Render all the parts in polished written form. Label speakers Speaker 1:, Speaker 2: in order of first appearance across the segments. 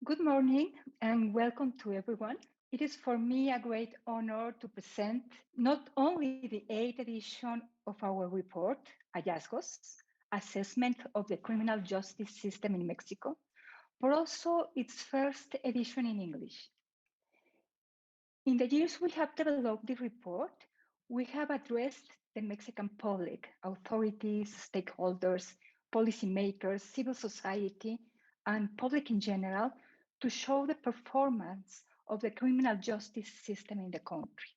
Speaker 1: Good morning and welcome to everyone. It is for me a great honor to present not only the 8th edition of our report, Hallazgos, Assessment of the Criminal Justice System in Mexico, but also its first edition in English. In the years we have developed the report, we have addressed the Mexican public, authorities, stakeholders, policymakers, civil society, and public in general to show the performance of the criminal justice system in the country.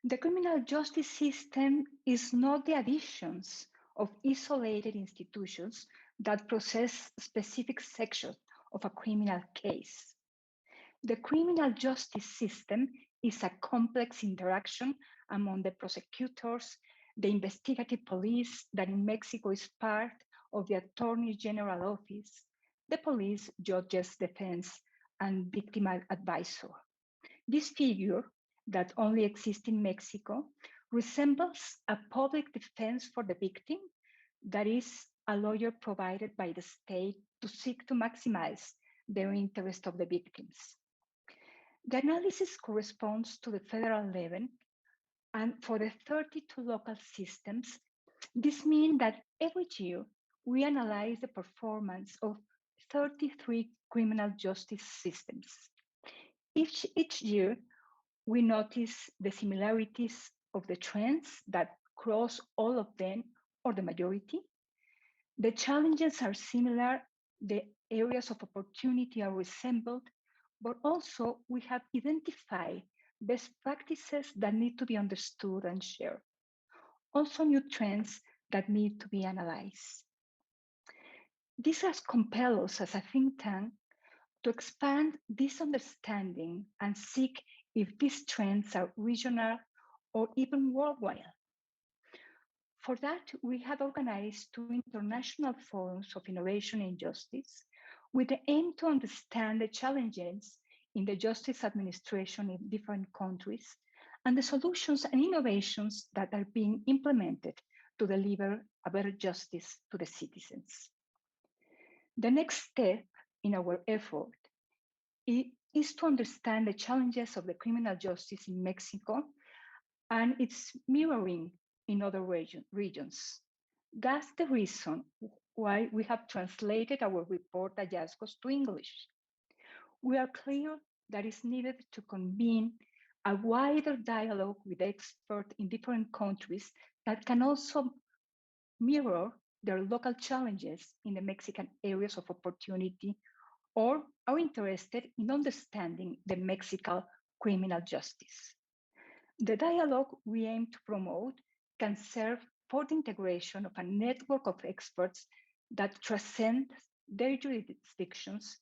Speaker 1: The criminal justice system is not the additions of isolated institutions that process specific sections of a criminal case. The criminal justice system is a complex interaction among the prosecutors, the investigative police that in Mexico is part of the Attorney General Office, the police, judges, defense, and victim advisor. This figure that only exists in Mexico resembles a public defense for the victim, that is, a lawyer provided by the state to seek to maximize the interest of the victims. The analysis corresponds to the federal level, and for the 32 local systems, this means that every year we analyze the performance of 33 criminal justice systems. Each year, we notice the similarities of the trends that cross all of them or the majority. The challenges are similar, the areas of opportunity are resembled, but also we have identified best practices that need to be understood and shared. Also new trends that need to be analyzed. This has compelled us as a think tank to expand this understanding and seek if these trends are regional or even worldwide. For that, we have organized two international forums of innovation and justice with the aim to understand the challenges in the justice administration in different countries and the solutions and innovations that are being implemented to deliver a better justice to the citizens. The next step in our effort is to understand the challenges of the criminal justice in Mexico and its mirroring in other regions. That's the reason why we have translated our report Hallazgos to English. We are clear that it's needed to convene a wider dialogue with experts in different countries that can also mirror their local challenges in the Mexican areas of opportunity or are interested in understanding the Mexican criminal justice. The dialogue we aim to promote can serve for the integration of a network of experts that transcend their jurisdictions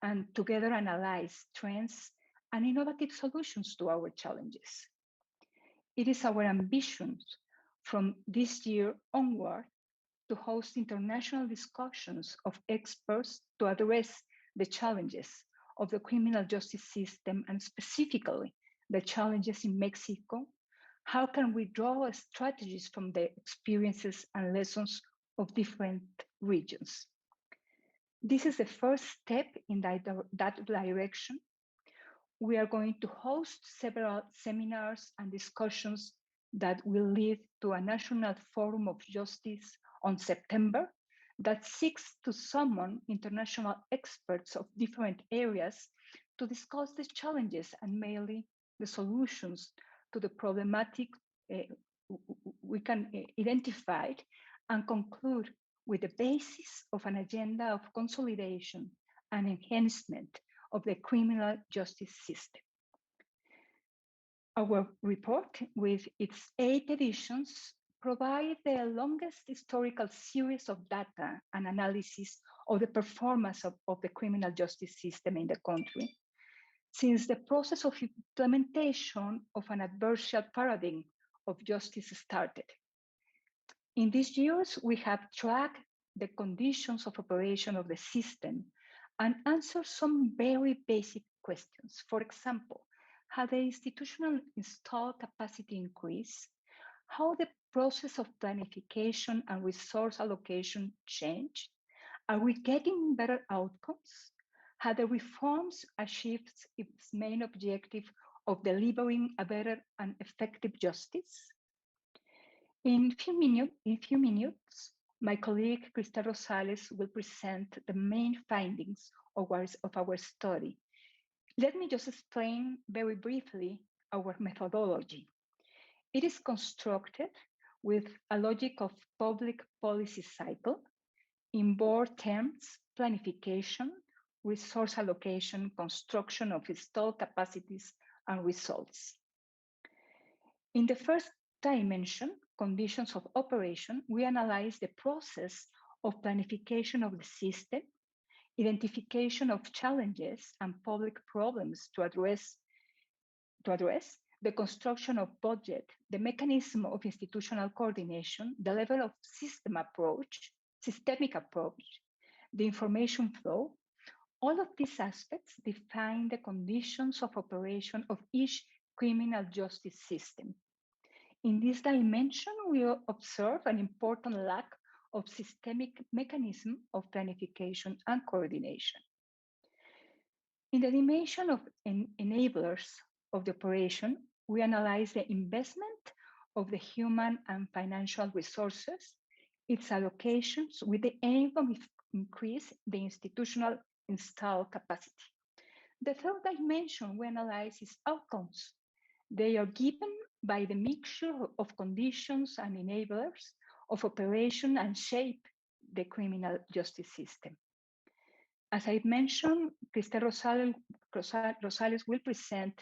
Speaker 1: and together analyze trends and innovative solutions to our challenges. It is our ambition from this year onward to host international discussions of experts to address the challenges of the criminal justice system and specifically the challenges in Mexico. How can we draw strategies from the experiences and lessons of different regions? This is the first step in that direction. We are going to host several seminars and discussions that will lead to a National Forum of Justice on September that seeks to summon international experts of different areas to discuss the challenges and mainly the solutions to the problematic we can identify and conclude with the basis of an agenda of consolidation and enhancement of the criminal justice system. Our report, with its 8 editions, provides the longest historical series of data and analysis of the performance of the criminal justice system in the country since the process of implementation of an adversarial paradigm of justice started. In these years, we have tracked the conditions of operation of the system and answered some very basic questions. For example, how the institutional installed capacity increase, how the process of planification and resource allocation changed, are we getting better outcomes? Have the reforms achieved its main objective of delivering a better and effective justice? In few minutes, my colleague Crystal Rosales will present the main findings of our study. Let me just explain very briefly our methodology. It is constructed with a logic of public policy cycle, in broad terms, planification, resource allocation, construction of installed capacities, and results. In the first dimension, conditions of operation, we analyze the process of planification of the system, identification of challenges and public problems to address the construction of budget, the mechanism of institutional coordination, the level of systemic approach, the information flow. All of these aspects define the conditions of operation of each criminal justice system. In this dimension, we observe an important lack of systemic mechanism of planification and coordination. In the dimension of enablers of the operation, we analyze the investment of the human and financial resources, its allocations with the aim of increase the institutional installed capacity. The third dimension we analyze is outcomes. They are given by the mixture of conditions and enablers of operation and shape the criminal justice system. As I mentioned, Cristel Rosales will present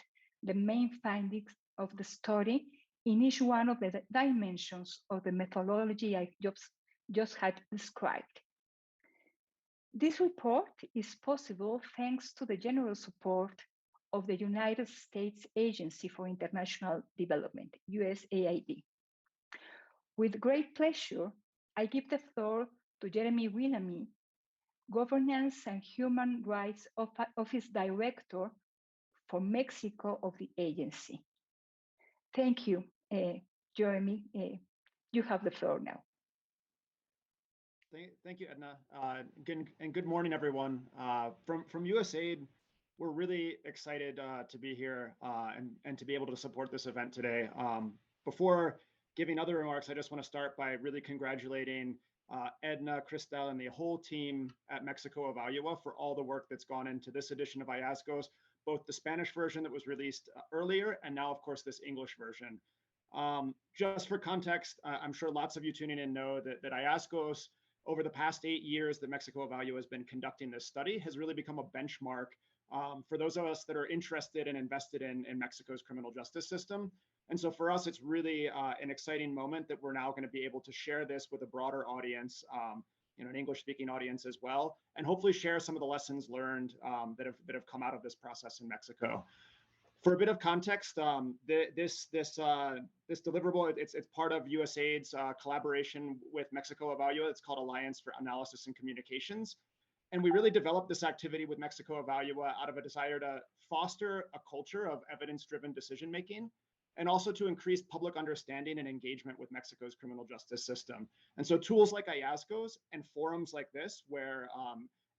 Speaker 1: the main findings of the study in each one of the dimensions of the methodology I just had described. This report is possible thanks to the general support of the United States Agency for International Development, USAID. With great pleasure, I give the floor to Jeremy Willamy, Governance and Human Rights Office Director for Mexico of the agency. Thank you, Jeremy. You have the floor now.
Speaker 2: Thank you, Edna. And good morning, everyone. From USAID, we're really excited to be here and to be able to support this event today. Before giving other remarks, I just want to start by really congratulating Edna, Cristel, and the whole team at Mexico Evalua for all the work that's gone into this edition of IASCOS, both the Spanish version that was released earlier and now, of course, this English version. Just for context, I'm sure lots of you tuning in know that IASCOS, over the past 8 years that Mexico Evalua has been conducting this study, has really become a benchmark for those of us that are interested and invested in Mexico's criminal justice system. And so for us, it's really an exciting moment that we're now going to be able to share this with a broader audience, an English-speaking audience as well, and hopefully share some of the lessons learned that have come out of this process in Mexico. For a bit of context, this deliverable, it's part of USAID's collaboration with Mexico Evalua. It's called Alliance for Analysis and Communications. And we really developed this activity with Mexico Evalua out of a desire to foster a culture of evidence-driven decision-making, and also to increase public understanding and engagement with Mexico's criminal justice system. And so tools like IASCOS and forums like this, where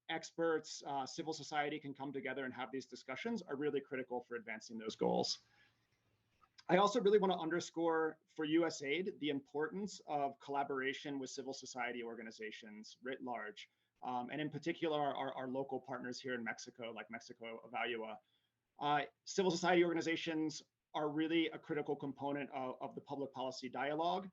Speaker 2: experts, civil society can come together and have these discussions, are really critical for advancing those goals. I also really want to underscore for USAID the importance of collaboration with civil society organizations writ large, and in particular our local partners here in Mexico, like Mexico Evalua. Civil society organizations are really a critical component of the public policy dialogue,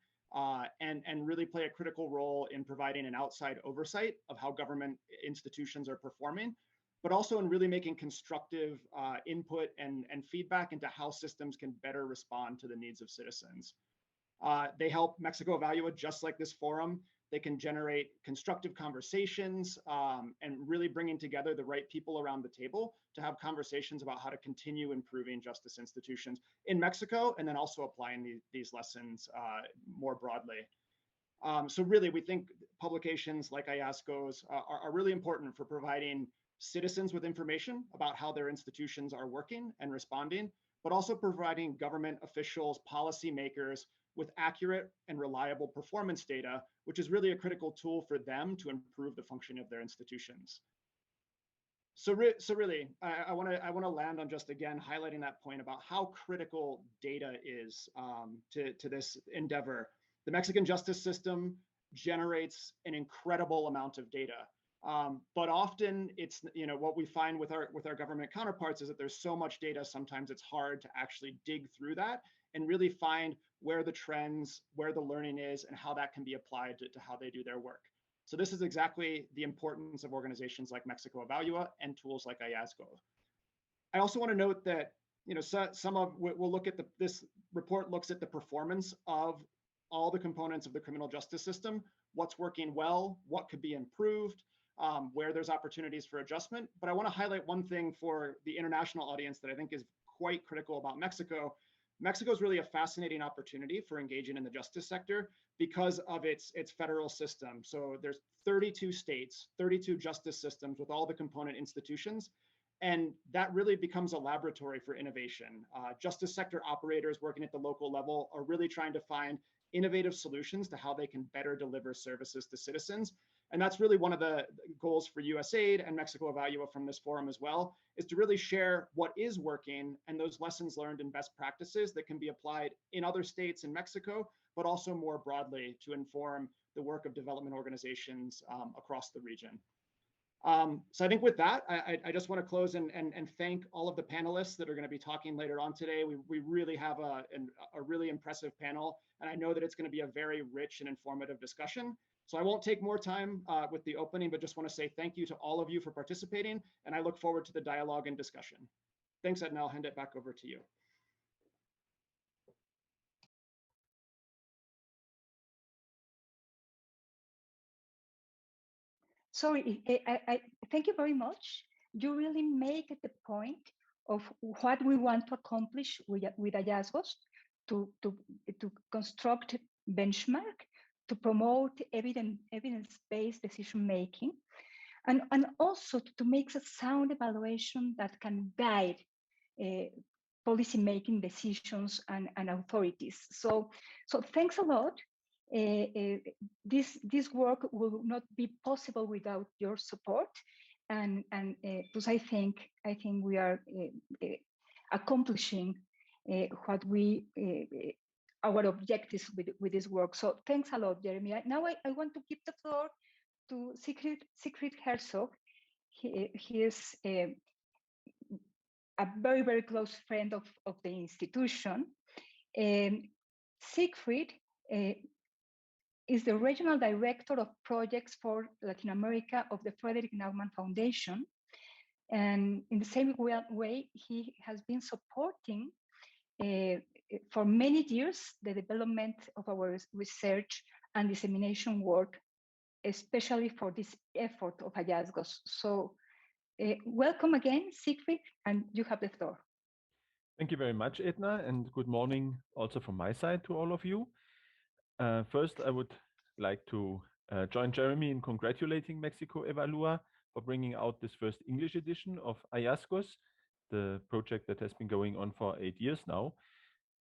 Speaker 2: and really play a critical role in providing an outside oversight of how government institutions are performing, but also in really making constructive input and feedback into how systems can better respond to the needs of citizens. They help Mexico Evalua, just like this forum. They can generate constructive conversations and really bringing together the right people around the table to have conversations about how to continue improving justice institutions in Mexico, and then also applying these lessons more broadly. So really, we think publications like IASCOS are really important for providing citizens with information about how their institutions are working and responding, but also providing government officials, policymakers, with accurate and reliable performance data, which is really a critical tool for them to improve the functioning of their institutions. So really, I want to land on just again highlighting that point about how critical data is to this endeavor. The Mexican justice system generates an incredible amount of data, but often it's what we find with our government counterparts is that there's so much data. Sometimes it's hard to actually dig through that and really find where the trends, where the learning is, and how that can be applied to how they do their work. So this is exactly the importance of organizations like Mexico Evalua and tools like IASGO. I also want to note that we'll look at this report looks at the performance of all the components of the criminal justice system, what's working well, what could be improved, where there's opportunities for adjustment. But I want to highlight one thing for the international audience that I think is quite critical about Mexico. Mexico is really a fascinating opportunity for engaging in the justice sector because of its federal system. So there's 32 states, 32 justice systems with all the component institutions. And that really becomes a laboratory for innovation. Justice sector operators working at the local level are really trying to find innovative solutions to how they can better deliver services to citizens. And that's really one of the goals for USAID and Mexico Evalua from this forum as well, is to really share what is working and those lessons learned and best practices that can be applied in other states in Mexico, but also more broadly to inform the work of development organizations across the region. So I think with that, I just want to close and thank all of the panelists that are going to be talking later on today. We really have a really impressive panel, and I know that it's going to be a very rich and informative discussion. So I won't take more time with the opening, but just want to say thank you to all of you for participating, and I look forward to the dialogue and discussion. Thanks, Edna. I'll hand it back over to you.
Speaker 1: Sorry, I thank you very much. You really make the point of what we want to accomplish with hallazgos to construct benchmark, to promote evidence-based decision making, and also to make a sound evaluation that can guide policy making decisions and authorities. So thanks a lot. This work will not be possible without your support, and thus I think we are accomplishing what we our objectives with this work. So thanks a lot, Jeremy. Now I want to give the floor to Sigrid Herzog. He is a very close friend of the institution. Sigrid is the Regional Director of Projects for Latin America of the Frederick Naumann Foundation. And in the same way, he has been supporting for many years the development of our research and dissemination work, especially for this effort of hallazgos. So welcome again, Sigrid, and you have the floor.
Speaker 3: Thank you very much, Edna, and good morning also from my side to all of you. First, I would like to join Jeremy in congratulating Mexico Evalua for bringing out this first English edition of hallazgos, the project that has been going on for 8 years now.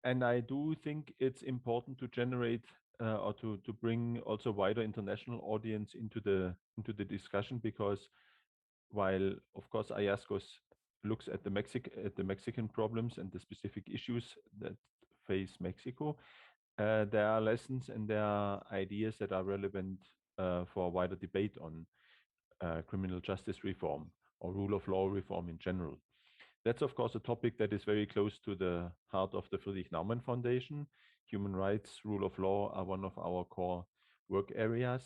Speaker 3: And I do think it's important to generate or to bring also a wider international audience into the discussion, because while of course hallazgos looks at the Mexican problems and the specific issues that face Mexico, there are lessons and there are ideas that are relevant for a wider debate on criminal justice reform or rule of law reform in general. That's of course a topic that is very close to the heart of the Friedrich Naumann Foundation. Human rights, rule of law are one of our core work areas,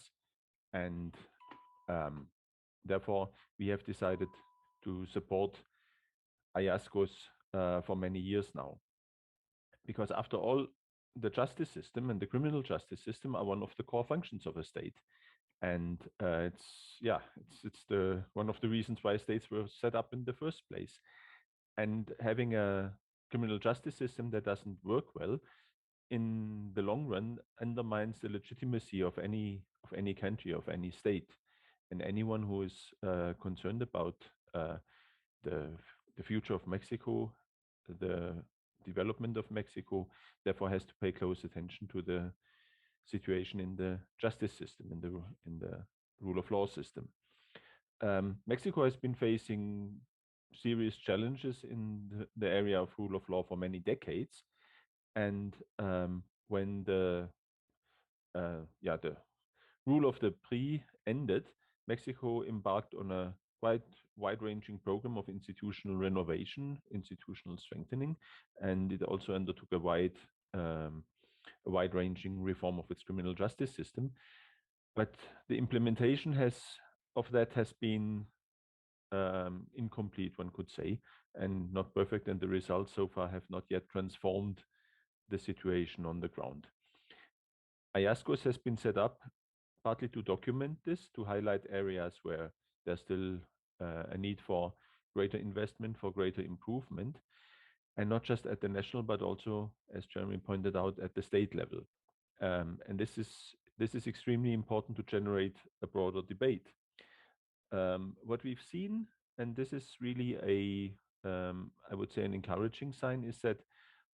Speaker 3: and therefore we have decided to support hallazgos for many years now. Because after all, the justice system and the criminal justice system are one of the core functions of a state. And it's one of the reasons why states were set up in the first place. And having a criminal justice system that doesn't work well in the long run undermines the legitimacy of any country, of any state. And anyone who is concerned about the future of Mexico, the development of Mexico, therefore has to pay close attention to the situation in the justice system, in the rule of law system. Mexico has been facing serious challenges in the area of rule of law for many decades, and when the rule of the PRI ended, Mexico embarked on a quite wide-ranging program of institutional renovation, institutional strengthening, and it also undertook a wide-ranging reform of its criminal justice system. But the implementation of that has been incomplete, one could say, and not perfect, and the results so far have not yet transformed the situation on the ground. IASCOS has been set up partly to document this, to highlight areas where there's still a need for greater investment, for greater improvement, and not just at the national, but also, as Jeremy pointed out, at the state level. And this is extremely important to generate a broader debate. What we've seen, and this is really I would say, an encouraging sign, is that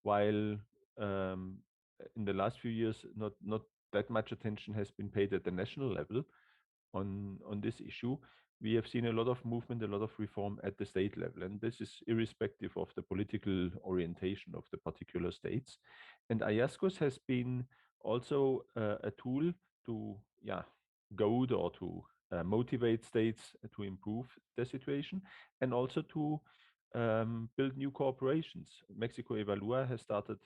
Speaker 3: while in the last few years not that much attention has been paid at the national level on this issue, we have seen a lot of movement, a lot of reform at the state level, and this is irrespective of the political orientation of the particular states. And IASCOS has been also a tool to goad or to motivate states to improve their situation, and also to build new corporations. Mexico Evalúa has started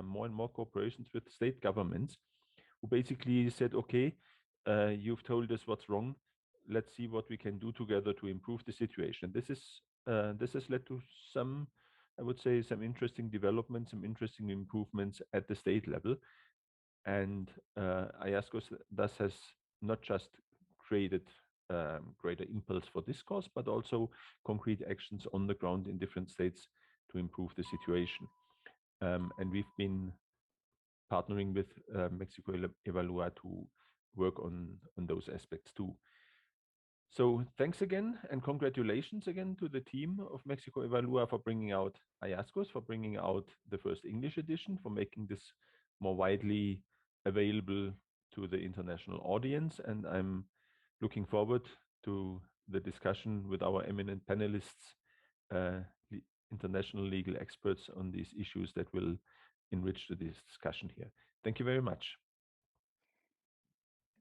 Speaker 3: more and more corporations with state governments, who basically said, okay, you've told us what's wrong. Let's see what we can do together to improve the situation. This has led to some, I would say, some interesting developments, some interesting improvements at the state level. And IASCOS thus has not just created greater impulse for discourse, but also concrete actions on the ground in different states to improve the situation. And we've been partnering with Mexico Evalúa to work on those aspects too. So thanks again, and congratulations again to the team of Mexico Evalúa for bringing out IASCOS, for bringing out the first English edition, for making this more widely available to the international audience. And I'm looking forward to the discussion with our eminent panelists, international legal experts on these issues that will enrich the discussion here. Thank you very much.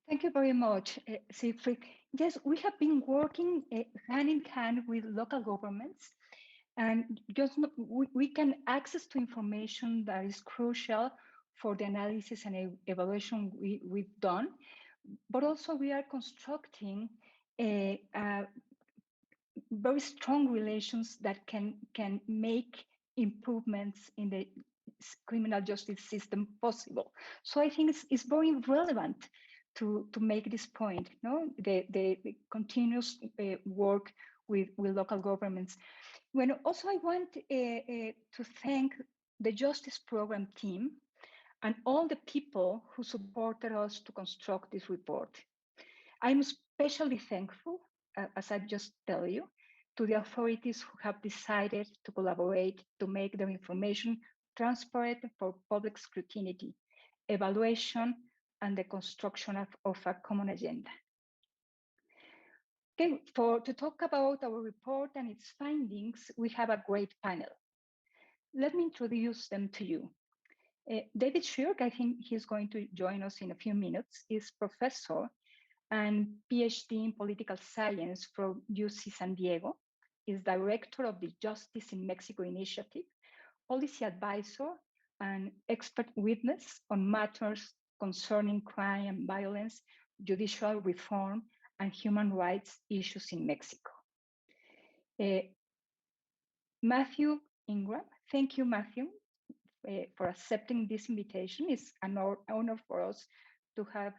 Speaker 1: Thank you very much, Siegfried. Yes, we have been working hand in hand with local governments, and just we can access to information that is crucial for the analysis and evaluation we've done, but also we are constructing very strong relations that can make improvements in the criminal justice system possible. So I think it's very relevant to make this point, no? The continuous work with local governments. When also I want to thank the Justice Program team and all the people who supported us to construct this report. I'm especially thankful, as I just tell you, to the authorities who have decided to collaborate to make their information transparent for public scrutiny, evaluation, and the construction of a common agenda. Okay, to talk about our report and its findings, we have a great panel. Let me introduce them to you. David Shirk, I think he's going to join us in a few minutes, is professor and PhD in political science from UC San Diego, is director of the Justice in Mexico Initiative, policy advisor, and expert witness on matters concerning crime and violence, judicial reform, and human rights issues in Mexico. Matthew Ingram, thank you, Matthew, for accepting this invitation. It's an honor for us to have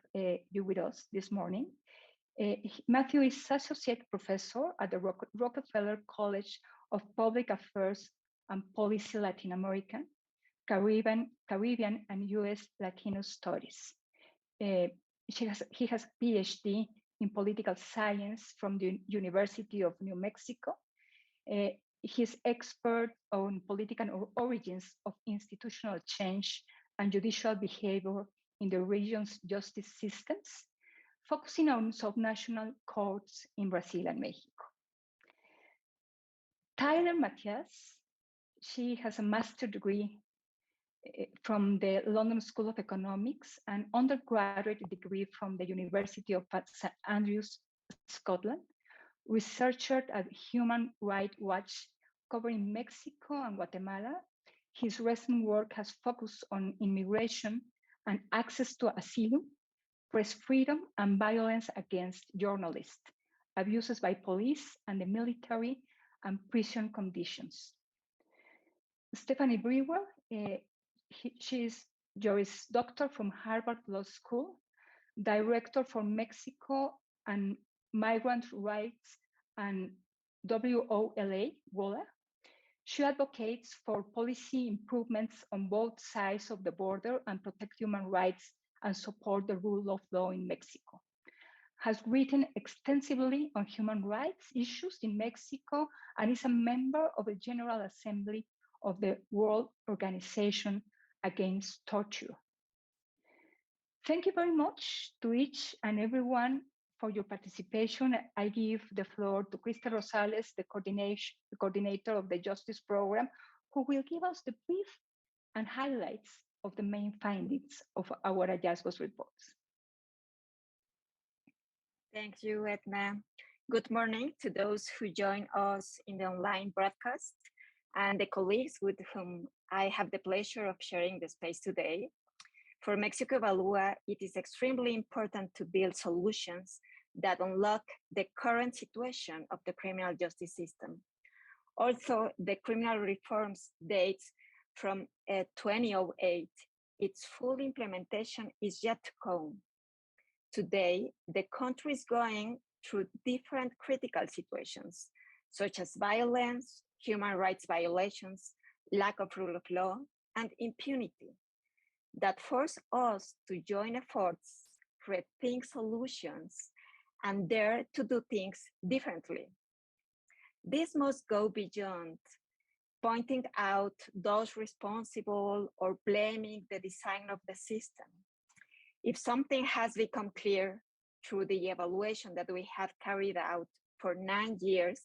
Speaker 1: you with us this morning. Matthew is associate professor at the Rockefeller College of Public Affairs and Policy Latin American, Caribbean and U.S. Latino Studies. He has a PhD in political science from the University of New Mexico. He's expert on political origins of institutional change and judicial behavior in the region's justice systems, focusing on subnational courts in Brazil and Mexico. Tyler Matias, she has a master's degree from the London School of Economics and undergraduate degree from the University of St Andrews, Scotland, researcher at Human Rights Watch covering Mexico and Guatemala. His recent work has focused on immigration and access to asylum, press freedom, and violence against journalists, abuses by police and the military, and prison conditions. Stephanie Briewell, she is Juris Doctor from Harvard Law School, Director for Mexico and Migrant Rights and WOLA. She advocates for policy improvements on both sides of the border and protect human rights and support the rule of law in Mexico. Has written extensively on human rights issues in Mexico and is a member of the General Assembly of the World Organization Against Torture. Thank you very much to each and everyone for your participation. I give the floor to Crystal Rosales, the coordinator of the Justice Program, who will give us the brief and highlights of the main findings of our hallazgos reports.
Speaker 4: Thank you, Edna. Good morning to those who join us in the online broadcast and the colleagues with whom I have the pleasure of sharing the space today. For Mexico Evalúa, it is extremely important to build solutions that unlock the current situation of the criminal justice system. Although the criminal reforms dates from 2008, its full implementation is yet to come. Today, the country is going through different critical situations, such as violence, human rights violations, lack of rule of law, and impunity, that force us to join efforts, rethink solutions, and dare to do things differently. This must go beyond pointing out those responsible or blaming the design of the system. If something has become clear through the evaluation that we have carried out for 9 years,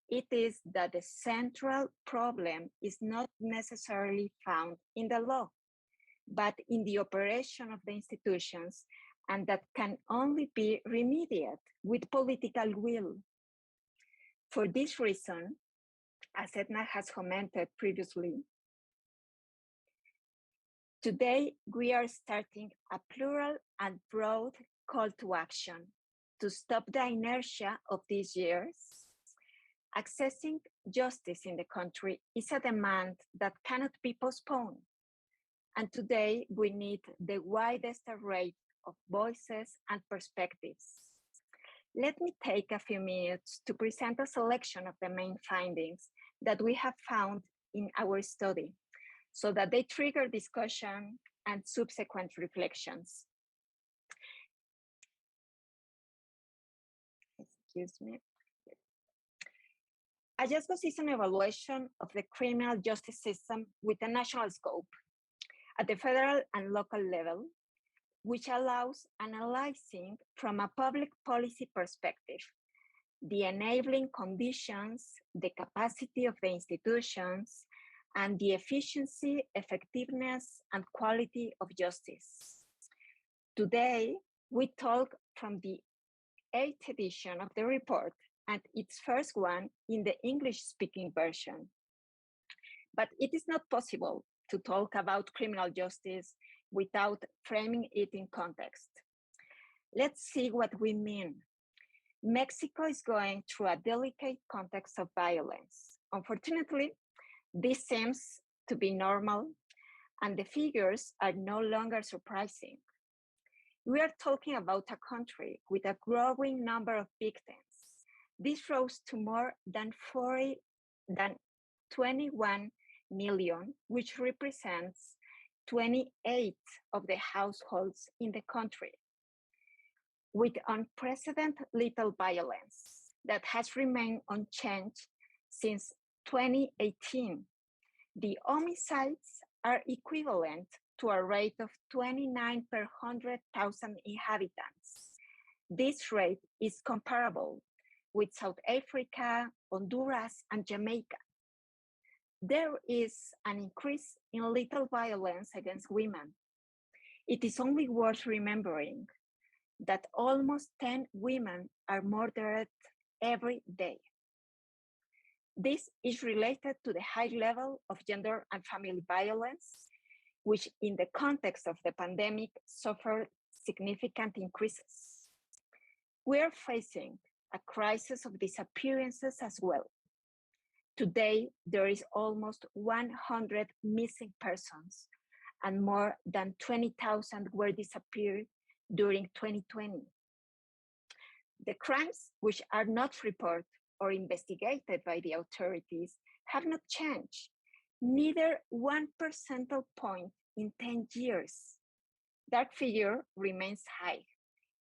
Speaker 4: it is that the central problem is not necessarily found in the law, but in the operation of the institutions, and that can only be remedied with political will. For this reason, as Edna has commented previously, today we are starting a plural and broad call to action to stop the inertia of these years. Accessing justice in the country is a demand that cannot be postponed. And today we need the widest array of voices and perspectives. Let me take a few minutes to present a selection of the main findings that we have found in our study, so that they trigger discussion and subsequent reflections. Excuse me. Hallazgos is an evaluation of the criminal justice system with a national scope at the federal and local level, which allows analyzing from a public policy perspective the enabling conditions, the capacity of the institutions, and the efficiency, effectiveness, and quality of justice. Today, we talk from the 8th edition of the report and its first one in the English-speaking version. But it is not possible to talk about criminal justice without framing it in context. Let's see what we mean. Mexico is going through a delicate context of violence. Unfortunately, this seems to be normal, and the figures are no longer surprising. We are talking about a country with a growing number of victims. This rose to more than 21 million, which represents 28 of the households in the country, with unprecedented lethal violence that has remained unchanged since 2018. The homicides are equivalent to a rate of 29 per 100,000 inhabitants. this rate is comparable with South Africa, Honduras, and Jamaica. There is an increase in lethal violence against women. It is only worth remembering that almost 10 women are murdered every day. This is related to the high level of gender and family violence, which in the context of the pandemic suffered significant increases. We are facing a crisis of disappearances as well. Today, there is almost 100 missing persons and more than 20,000 were disappeared during 2020. The crimes which are not reported or investigated by the authorities have not changed, neither 1 percentage point in 10 years. That figure remains high,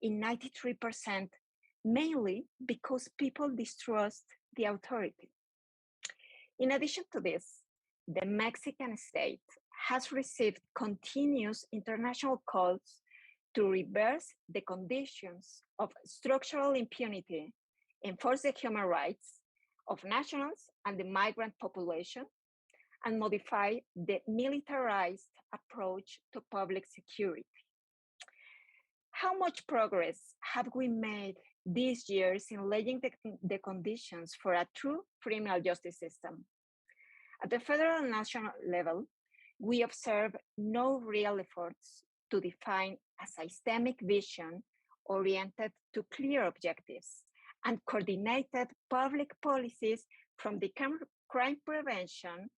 Speaker 4: in 93%, mainly because people distrust the authority. In addition to this, the Mexican state has received continuous international calls to reverse the conditions of structural impunity, enforce the human rights of nationals and the migrant population, and modify the militarized approach to public security. How much progress have we made these years in laying the conditions for a true criminal justice system? At the federal and national level, we observe no real efforts to define a systemic vision oriented to clear objectives and coordinated public policies from the crime prevention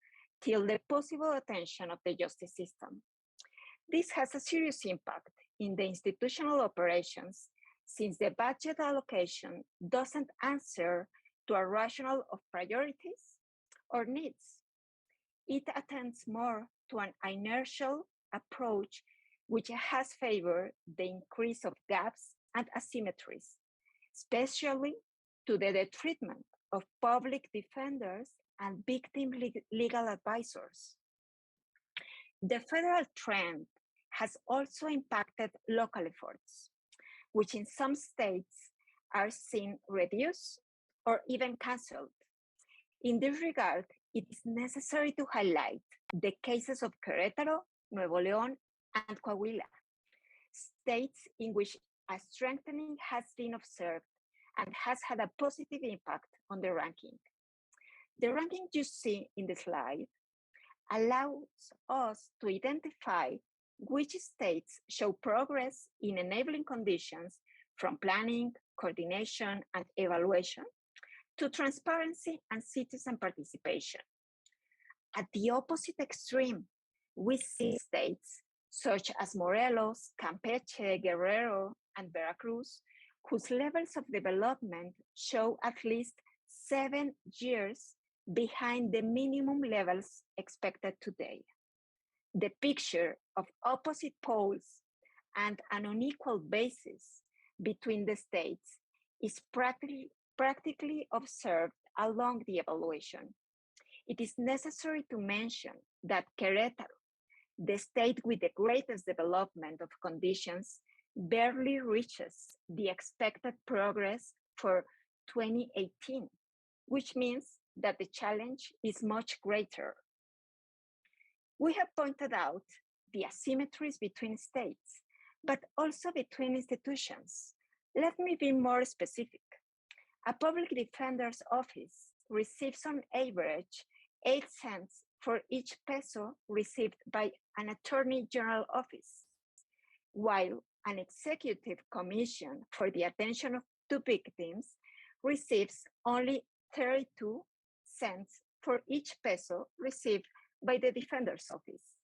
Speaker 4: till the possible attention of the justice system. This has a serious impact in the institutional operations since the budget allocation doesn't answer to a rationale of priorities or needs. It attends more to an inertial approach which has favored the increase of gaps and asymmetries, especially to the detriment of public defenders and victim legal advisors. The federal trend has also impacted local efforts, which in some states are seen reduced or even canceled. In this regard, it is necessary to highlight the cases of Querétaro, Nuevo León, and Coahuila, states in which a strengthening has been observed and has had a positive impact on the ranking. The ranking you see in the slide allows us to identify which states show progress in enabling conditions from planning, coordination, and evaluation to transparency and citizen participation. At the opposite extreme, we see states such as Morelos, Campeche, Guerrero, and Veracruz, whose levels of development show at least 7 years behind the minimum levels expected today. The picture of opposite poles and an unequal basis between the states is practically observed along the evaluation. It is necessary to mention that Querétaro, the state with the greatest development of conditions, barely reaches the expected progress for 2018, which means that the challenge is much greater. We have pointed out the asymmetries between states, but also between institutions. Let me be more specific. A public defender's office receives on average 8 cents for each peso received by an attorney general office, while an executive commission for the attention to victims receives only 32 cents for each peso received by the defender's office.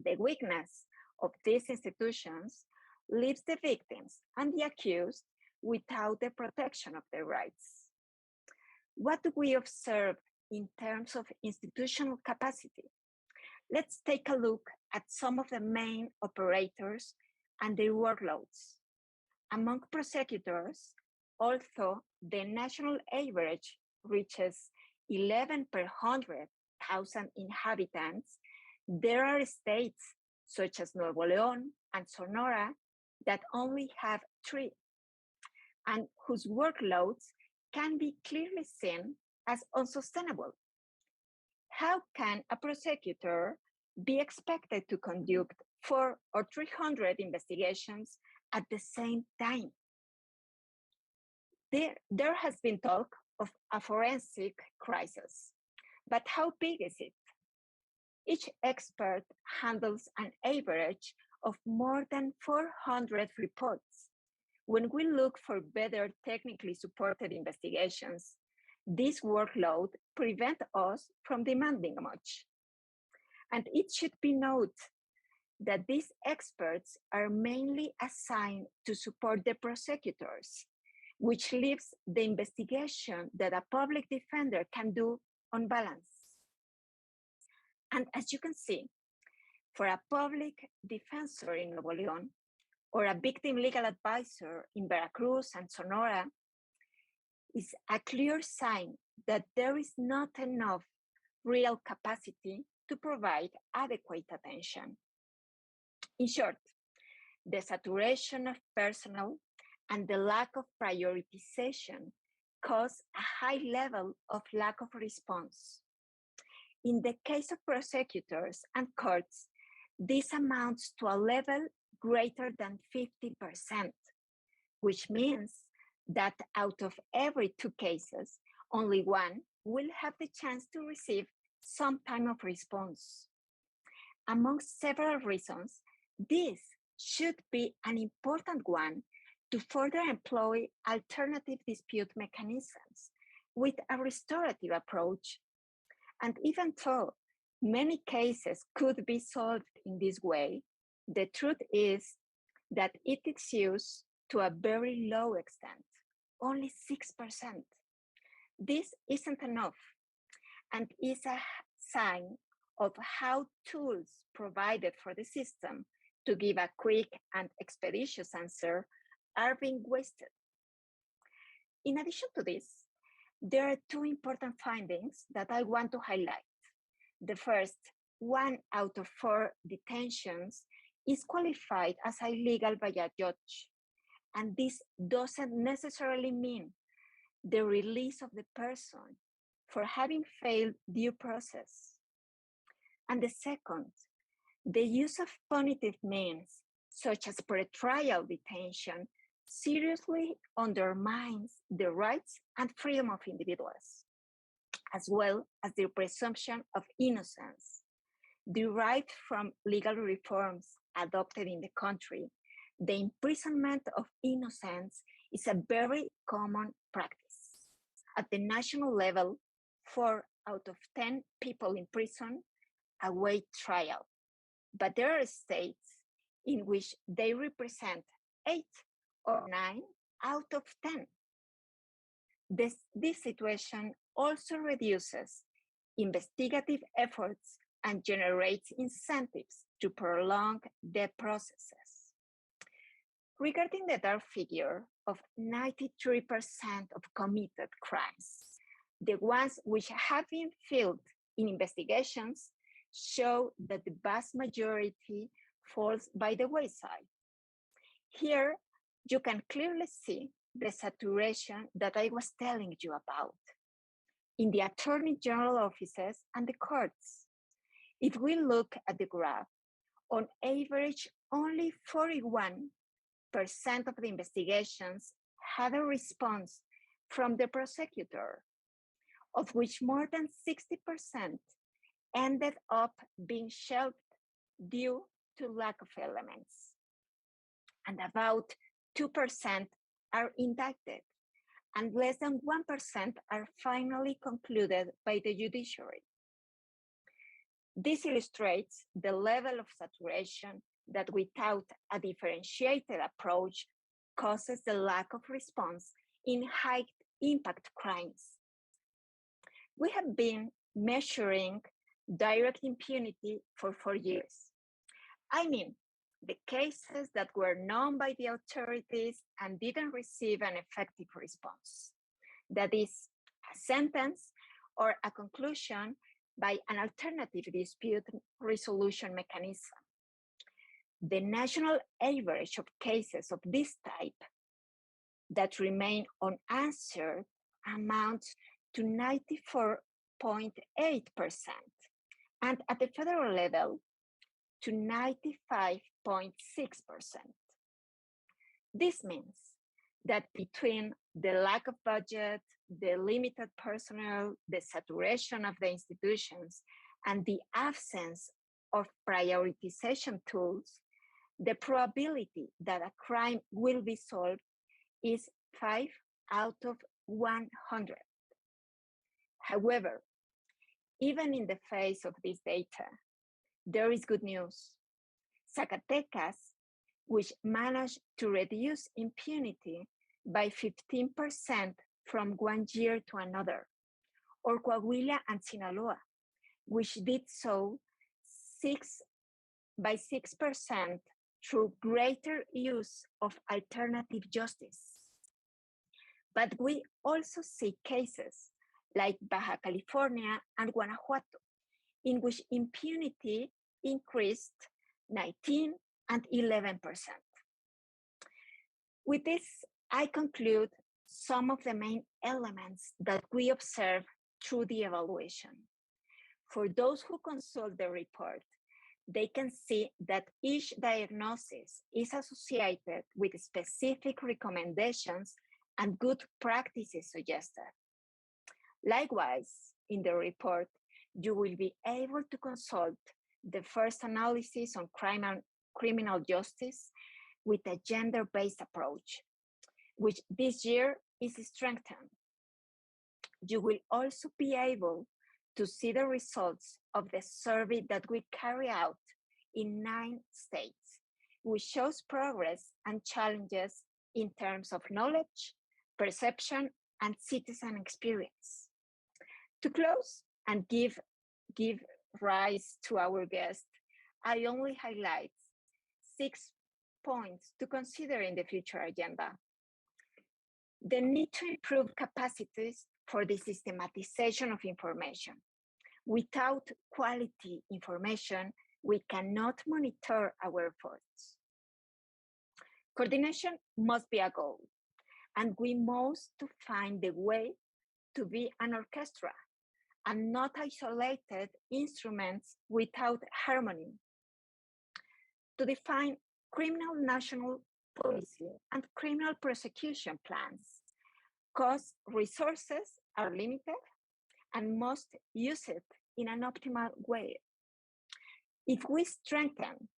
Speaker 4: The weakness of these institutions leaves the victims and the accused without the protection of their rights. What do we observe in terms of institutional capacity? Let's take a look at some of the main operators and their workloads. Among prosecutors, although the national average reaches 11 per 100,000 inhabitants, there are states such as Nuevo León and Sonora that only have 3 and whose workloads can be clearly seen as unsustainable. How can a prosecutor be expected to conduct 400 or 300 investigations at the same time? There has been talk of a forensic crisis, but how big is it? Each expert handles an average of more than 400 reports. When we look for better technically supported investigations, this workload prevents us from demanding much. And it should be noted that these experts are mainly assigned to support the prosecutors, which leaves the investigation that a public defender can do on balance. And as you can see, for a public defensor in Nuevo León, or a victim legal advisor in Veracruz and Sonora, is a clear sign that there is not enough real capacity to provide adequate attention. In short, the saturation of personnel and the lack of prioritization cause a high level of lack of response. In the case of prosecutors and courts, this amounts to a level greater than 50%, which means that out of every 2 cases, only 1 will have the chance to receive some time of response. Among several reasons, this should be an important one to further employ alternative dispute mechanisms with a restorative approach. And even though many cases could be solved in this way, the truth is that it is used to a very low extent, only 6%. This isn't enough and is a sign of how tools provided for the system to give a quick and expeditious answer are being wasted. In addition to this, there are 2 important findings that I want to highlight. The first, 1 out of 4 detentions is qualified as illegal by a judge, and this doesn't necessarily mean the release of the person for having failed due process. And the second, the use of punitive means, such as pretrial detention, seriously undermines the rights and freedom of individuals, as well as the presumption of innocence. Derived from legal reforms adopted in the country, the imprisonment of innocence is a very common practice. At the national level, 4 out of 10 people in prison await trial, but there are states in which they represent 8 or 9 out of 10. This situation also reduces investigative efforts and generates incentives to prolong the processes. Regarding the dark figure of 93% of committed crimes, the ones which have been filled in investigations show that the vast majority falls by the wayside. Here, you can clearly see the saturation that I was telling you about in the Attorney General offices and the courts. If we look at the graph, on average, only 41% of the investigations had a response from the prosecutor, of which more than 60% ended up being shelved due to lack of elements. And about 2% are indicted, and less than 1% are finally concluded by the judiciary. This illustrates the level of saturation that without a differentiated approach causes the lack of response in high impact crimes. We have been measuring direct impunity for 4 years. I mean, the cases that were known by the authorities and didn't receive an effective response. That is, a sentence or a conclusion by an alternative dispute resolution mechanism. The national average of cases of this type that remain unanswered amounts to 94.8%, and at the federal level to 95.6%. This means that between the lack of budget, the limited personnel, the saturation of the institutions, and the absence of prioritization tools, the probability that a crime will be solved is 5 out of 100. However, even in the face of this data, there is good news. Zacatecas, which managed to reduce impunity by 15% from one year to another, or Coahuila and Sinaloa, which did so by 6% through greater use of alternative justice. But we also see cases like Baja California and Guanajuato, in which impunity increased 19 and 11%. With this, I conclude some of the main elements that we observe through the evaluation. For those who consult the report, they can see that each diagnosis is associated with specific recommendations and good practices suggested. Likewise, in the report, you will be able to consult the first analysis on crime and criminal justice with a gender-based approach, which this year is strengthened. You will also be able to see the results of the survey that we carry out in 9 states, which shows progress and challenges in terms of knowledge, perception, and citizen experience. To close and give rise to our guest, I only highlight 6 points to consider in the future agenda. The need to improve capacities for the systematization of information. Without quality information, we cannot monitor our efforts. Coordination must be a goal, and we must find the way to be an orchestra and not isolated instruments without harmony. To define criminal national policy and criminal prosecution plans, because resources are limited and must use it in an optimal way. If we strengthen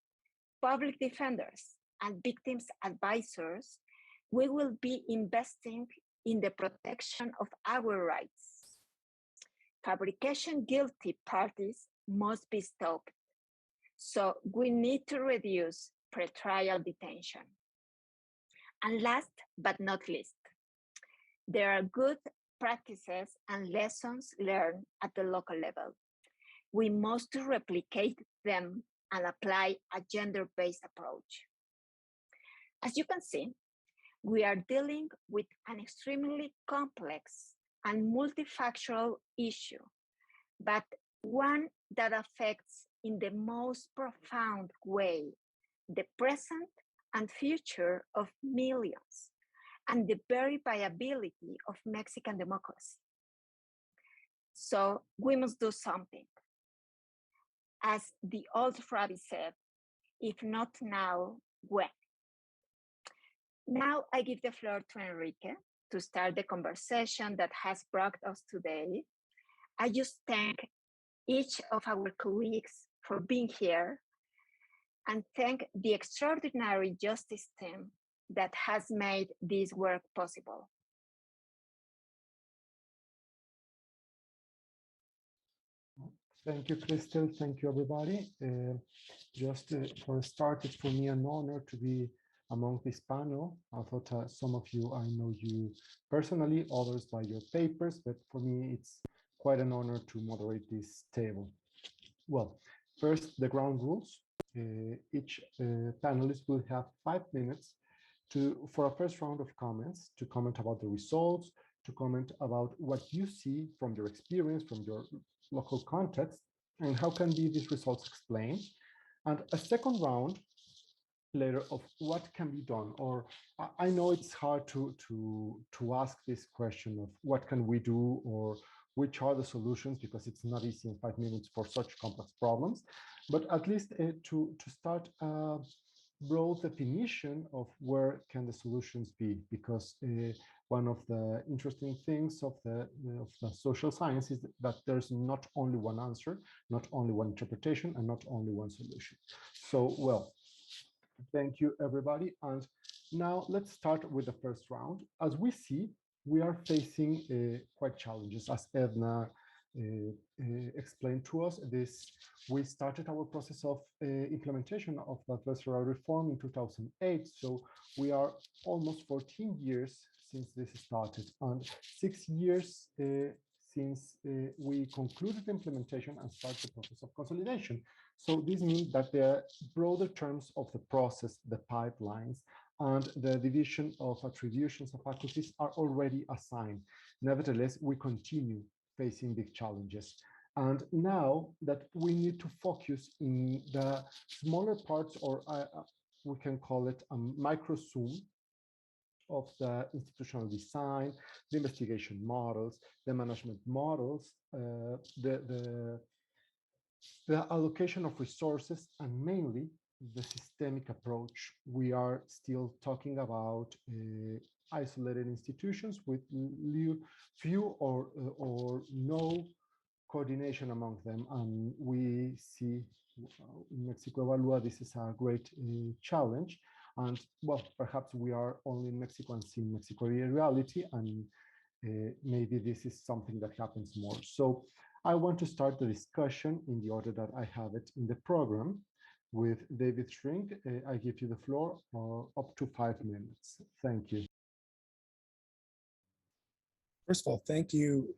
Speaker 4: public defenders and victims advisors, we will be investing in the protection of our rights. Fabrication guilty parties must be stopped, so we need to reduce pretrial detention. And last but not least, there are good practices and lessons learned at the local level. We must replicate them and apply a gender-based approach. As you can see, we are dealing with an extremely complex and multifactorial issue, but one that affects in the most profound way the present and future of millions and the very viability of Mexican democracy. So we must do something. As the old rabbi said, if not now, when? Now I give the floor to Enrique to start the conversation that has brought us today. I just thank each of our colleagues for being here and thank the extraordinary justice team that has made this work possible.
Speaker 5: Thank you, Crystal. Thank you, everybody. For a start, it's for me an honor to be among this panel. I thought some of you, I know you personally, others by your papers, but for me, it's quite an honor to moderate this table. Well, first, the ground rules. Each panelist will have 5 minutes for a first round of comments, to comment about the results, to comment about what you see from your experience, from your local context, and how can these results explained. And a second round later of what can be done, or I know it's hard to ask this question of what can we do or which are the solutions, because it's not easy in 5 minutes for such complex problems, but at least to start a broad definition of where can the solutions be, because one of the interesting things of the social science is that there's not only one answer, not only one interpretation, and not only one solution. So, well, thank you, everybody. And now let's start with the first round. As we see, we are facing quite challenges, as Edna explained to us. We started our process of implementation of the adversarial reform in 2008. So we are almost 14 years since this started, and 6 years since we concluded implementation and started the process of consolidation. So this means that the broader terms of the process, the pipelines, and the division of attributions of faculties are already assigned. Nevertheless, we continue facing big challenges. And now that we need to focus in the smaller parts, or we can call it a micro zoom of the institutional design, the investigation models, the management models, the allocation of resources, and mainly the systemic approach. We are still talking about isolated institutions with few or no coordination among them. And we see in Mexico Evalúa, this is a great challenge. And well, perhaps we are only in Mexico and seeing Mexico reality, and maybe this is something that happens more. So I want to start the discussion in the order that I have it in the program with David Shrink. I give you the floor up to 5 minutes. Thank you.
Speaker 6: First of all, thank you,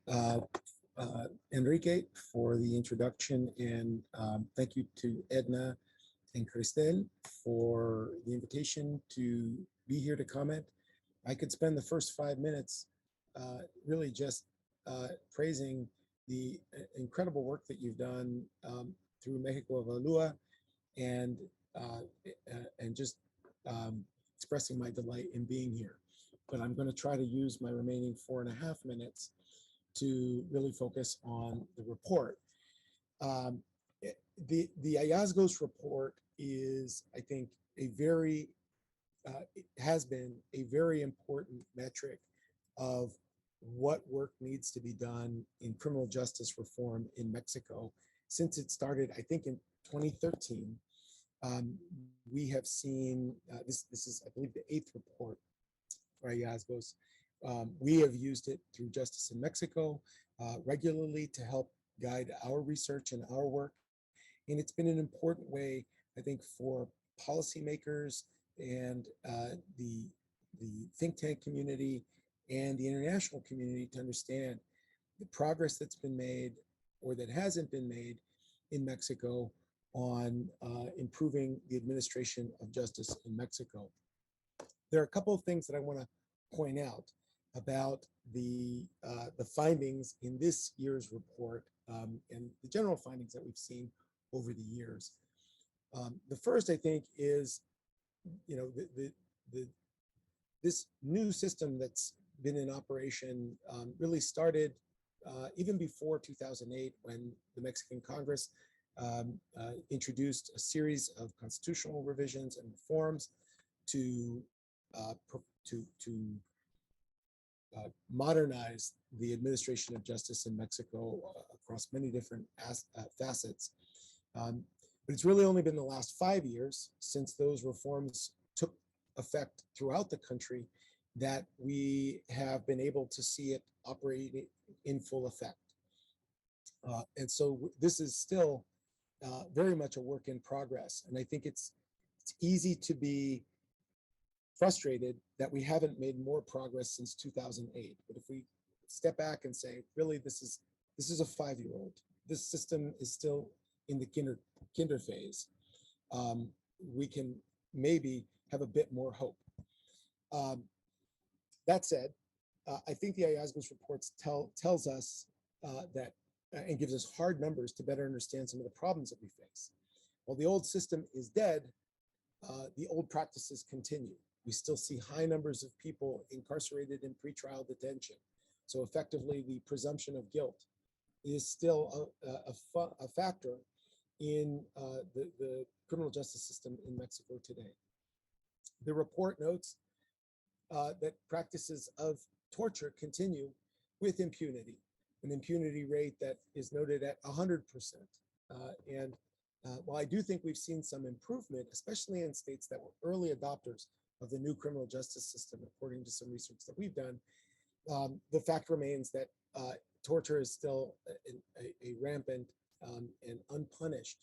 Speaker 6: Enrique, for the introduction, and thank you to Edna and Cristel for the invitation to be here to comment. I could spend the first 5 minutes really just praising the incredible work that you've done through Mexico Evalúa, and just expressing my delight in being here. But I'm going to try to use my remaining 4.5 minutes to really focus on the report. The hallazgos report is, I think, it has been a very important metric of what work needs to be done in criminal justice reform in Mexico since it started, I think, in 2013. We have seen, this is, I believe, the 8th report for hallazgos. We have used it through Justice in Mexico regularly to help guide our research and our work. And it's been an important way, I think, for policymakers and the think tank community and the international community to understand the progress that's been made or that hasn't been made in Mexico on improving the administration of justice in Mexico. There are a couple of things that I want to point out about the findings in this year's report and the general findings that we've seen over the years. The first, I think, is, you know, this new system that's been in operation really started even before 2008, when the Mexican Congress introduced a series of constitutional revisions and reforms to modernize the administration of justice in Mexico across many different facets. But it's really only been the last 5 years since those reforms took effect throughout the country that we have been able to see it operating in full effect. And so this is still very much a work in progress. And I think it's easy to be frustrated that we haven't made more progress since 2008. But if we step back and say, really, this is a 5-year-old. This system is still in the kinder phase. We can maybe have a bit more hope. That said, I think the hallazgos reports tells us that and gives us hard numbers to better understand some of the problems that we face. While the old system is dead, the old practices continue. We still see high numbers of people incarcerated in pretrial detention. So effectively, the presumption of guilt is still a factor in the criminal justice system in Mexico today. The report notes that practices of torture continue with impunity, an impunity rate that is noted at 100%. While I do think we've seen some improvement, especially in states that were early adopters of the new criminal justice system, according to some research that we've done, the fact remains that torture is still a rampant and unpunished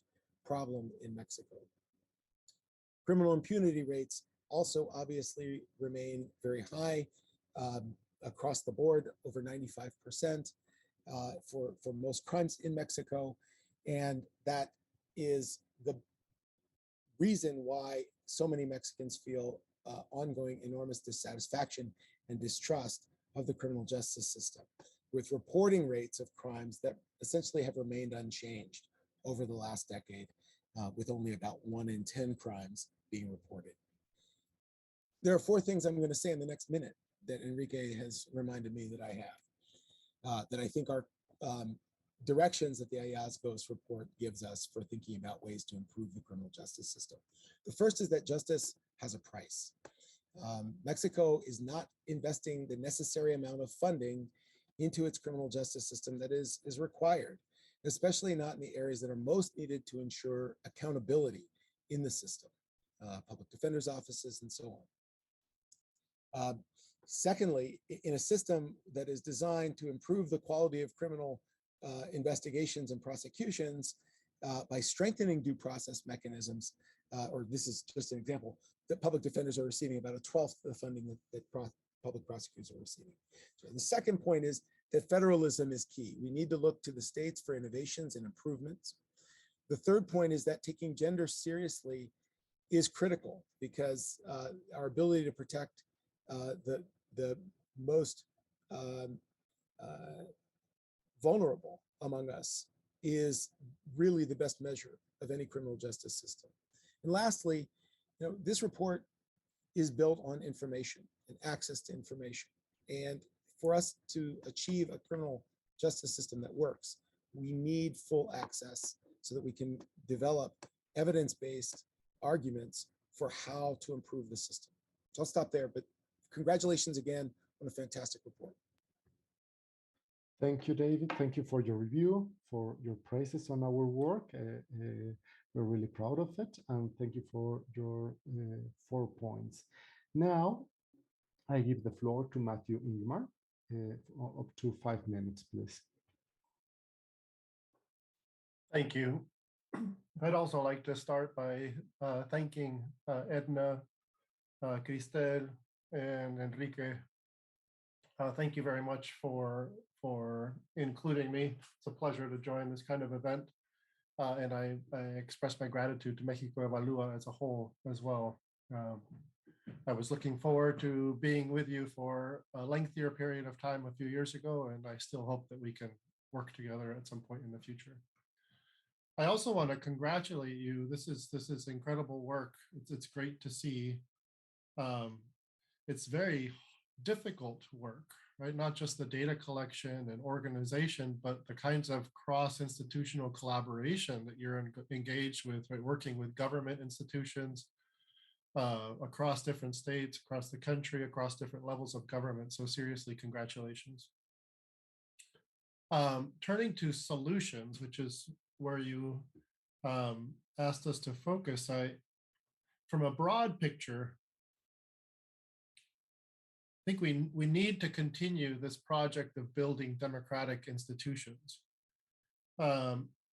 Speaker 6: problem in Mexico. Criminal impunity rates also obviously remain very high across the board, over 95% for most crimes in Mexico. And that is the reason why so many Mexicans feel ongoing enormous dissatisfaction and distrust of the criminal justice system, with reporting rates of crimes that essentially have remained unchanged over the last decade, with only about 1 in 10 crimes being reported. There are 4 things I'm going to say in the next minute that Enrique has reminded me that I have, that I think are directions that the Hallazgos report gives us for thinking about ways to improve the criminal justice system. The first is that justice has a price. Mexico is not investing the necessary amount of funding into its criminal justice system that is required, especially not in the areas that are most needed to ensure accountability in the system, public defenders' offices and so on. Secondly, in a system that is designed to improve the quality of criminal investigations and prosecutions by strengthening due process mechanisms, or this is just an example, that public defenders are receiving about 1/12 of the funding that public prosecutors are receiving. So the second point is that federalism is key. We need to look to the states for innovations and improvements. The third point is that taking gender seriously is critical, because our ability to protect the most vulnerable among us is really the best measure of any criminal justice system. And lastly, this report is built on information and access to information. And for us to achieve a criminal justice system that works, we need full access so that we can develop evidence-based arguments for how to improve the system. So I'll stop there, but congratulations again on a fantastic report.
Speaker 5: Thank you, David. Thank you for your review, for your praises on our work. We're really proud of it. And thank you for your 4 points. Now, I give the floor to Matthew Ingmar, up to 5 minutes, please.
Speaker 7: Thank you. I'd also like to start by thanking Edna, Cristel, and Enrique. Thank you very much for including me. It's a pleasure to join this kind of event. And I express my gratitude to Mexico Evalúa as a whole as well. I was looking forward to being with you for a lengthier period of time a few years ago, and I still hope that we can work together at some point in the future. I also want to congratulate you. This is incredible work. It's great to see. It's very difficult work, right? Not just the data collection and organization, but the kinds of cross-institutional collaboration that you're engaged with, right? Working with government institutions across different states, across the country, across different levels of government. So seriously, congratulations. Turning to solutions, which is where you asked us to focus, from a broad picture, I think we need to continue this project of building democratic institutions.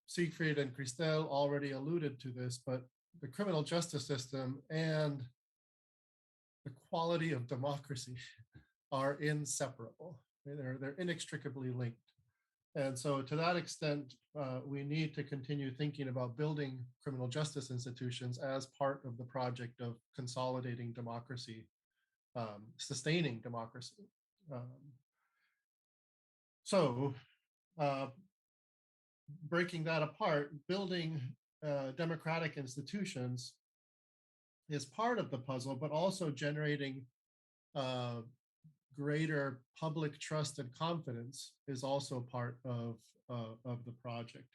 Speaker 7: Siegfried and Cristel already alluded to this, but the criminal justice system and the quality of democracy are inseparable. They're inextricably linked. And so to that extent, we need to continue thinking about building criminal justice institutions as part of the project of consolidating democracy, sustaining democracy. Breaking that apart, building democratic institutions is part of the puzzle, but also generating greater public trust and confidence is also part of the project.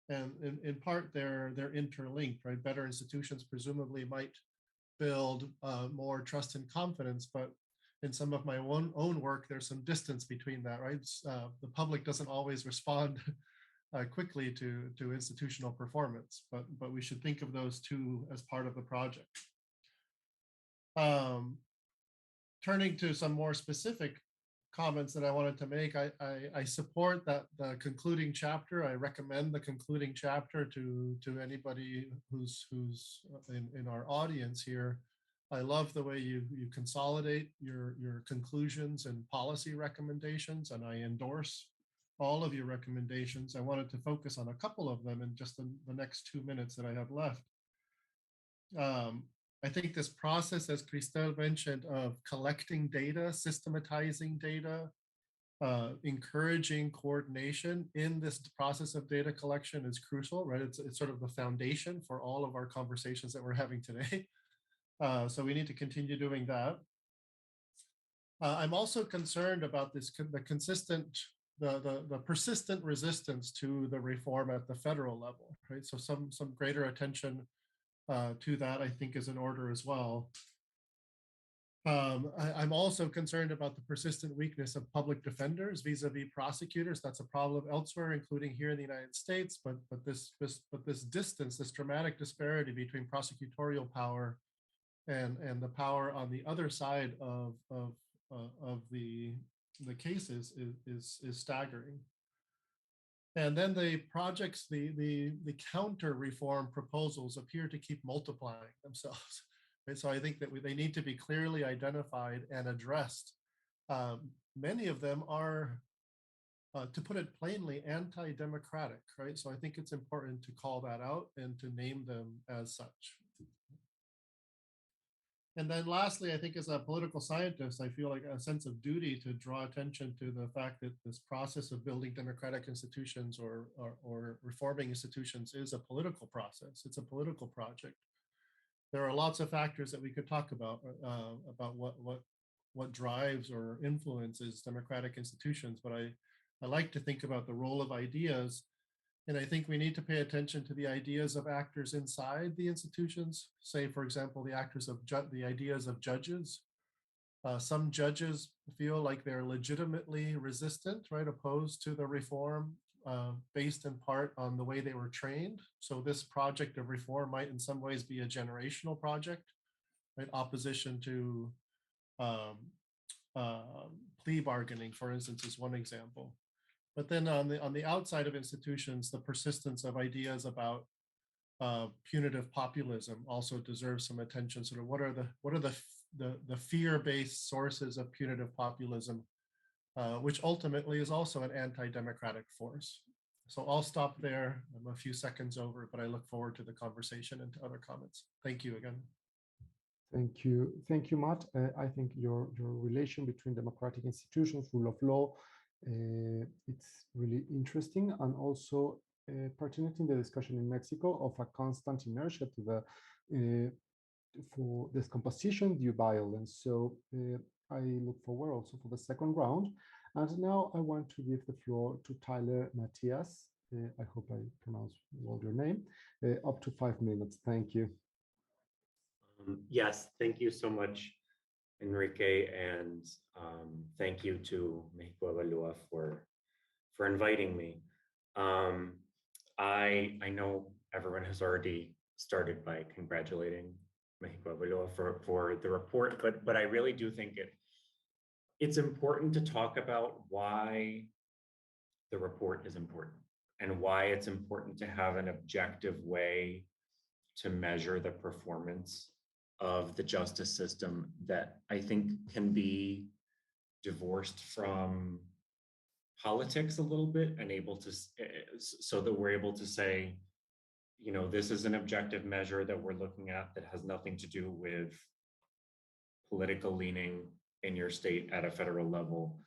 Speaker 7: And in part, they're interlinked, right? Better institutions presumably might build more trust and confidence, but in some of my own work, there's some distance between that, right? The public doesn't always respond quickly to institutional performance, but we should think of those two as part of the project. Turning to some more specific comments that I wanted to make, I support that the concluding chapter. I recommend the concluding chapter to anybody who's in our audience here. I love the way you consolidate your conclusions and policy recommendations, and I endorse all of your recommendations. I wanted to focus on a couple of them in just the next 2 minutes that I have left. I think this process, as Cristel mentioned, of collecting data, systematizing data, encouraging coordination in this process of data collection is crucial, right? It's sort of the foundation for all of our conversations that we're having today. So we need to continue doing that. I'm also concerned about the persistent resistance to the reform at the federal level, right? So some greater attention to that, I think, is in order as well. I'm also concerned about the persistent weakness of public defenders vis-a-vis prosecutors. That's a problem elsewhere, including here in the United States. But this distance, this dramatic disparity between prosecutorial power and the power on the other side of the cases is staggering. And then the projects, the counter reform proposals appear to keep multiplying themselves. Right? So I think that they need to be clearly identified and addressed. Many of them are, to put it plainly, anti-democratic, right? So I think it's important to call that out and to name them as such. And then lastly, I think as a political scientist, I feel like a sense of duty to draw attention to the fact that this process of building democratic institutions or reforming institutions is a political process. It's a political project. There are lots of factors that we could talk about what drives or influences democratic institutions, but I like to think about the role of ideas. And I think we need to pay attention to the ideas of actors inside the institutions. Say, for example, the ideas of judges. Some judges feel like they're legitimately resistant, right, opposed to the reform, based in part on the way they were trained. So this project of reform might in some ways be a generational project, right? Opposition to plea bargaining, for instance, is one example. But then on the outside of institutions, the persistence of ideas about punitive populism also deserves some attention. Sort of what are the fear-based sources of punitive populism, which ultimately is also an anti-democratic force. So I'll stop there. I'm a few seconds over, but I look forward to the conversation and to other comments. Thank you again.
Speaker 5: Thank you, Matt. I think your relation between democratic institutions, rule of law, it's really interesting, and also pertinent in the discussion in Mexico of a constant inertia to the for this composition due violence. So I look forward also for the second round. And now I want to give the floor to Tyler Matias. I hope I pronounced well your name. Up to 5 minutes. Thank you.
Speaker 8: Yes, thank you so much, Enrique, and thank you to Mexico Evalúa for inviting me. I know everyone has already started by congratulating Mexico Evalúa for the report, but I really do think it's important to talk about why the report is important and why it's important to have an objective way to measure the performance of the justice system that I think can be divorced from politics a little bit and able to, so that we're able to say, you know, this is an objective measure that we're looking at that has nothing to do with political leaning in your state at a federal level.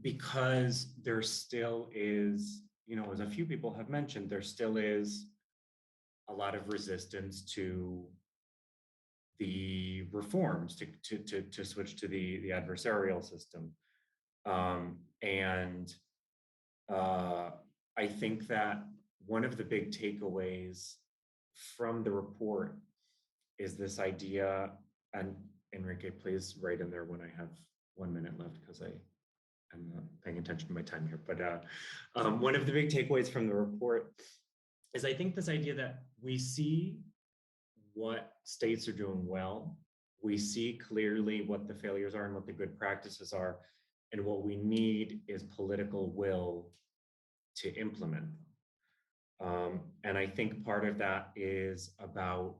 Speaker 8: Because there still is, you know, as a few people have mentioned, there still is a lot of resistance to the reforms to switch to the adversarial system. I think that one of the big takeaways from the report is this idea, and Enrique, please write in there when I have 1 minute left, because I'm not paying attention to my time here. But one of the big takeaways from the report is I think this idea that we see what states are doing well, we see clearly what the failures are and what the good practices are, and what we need is political will to implement them. And I think part of that is about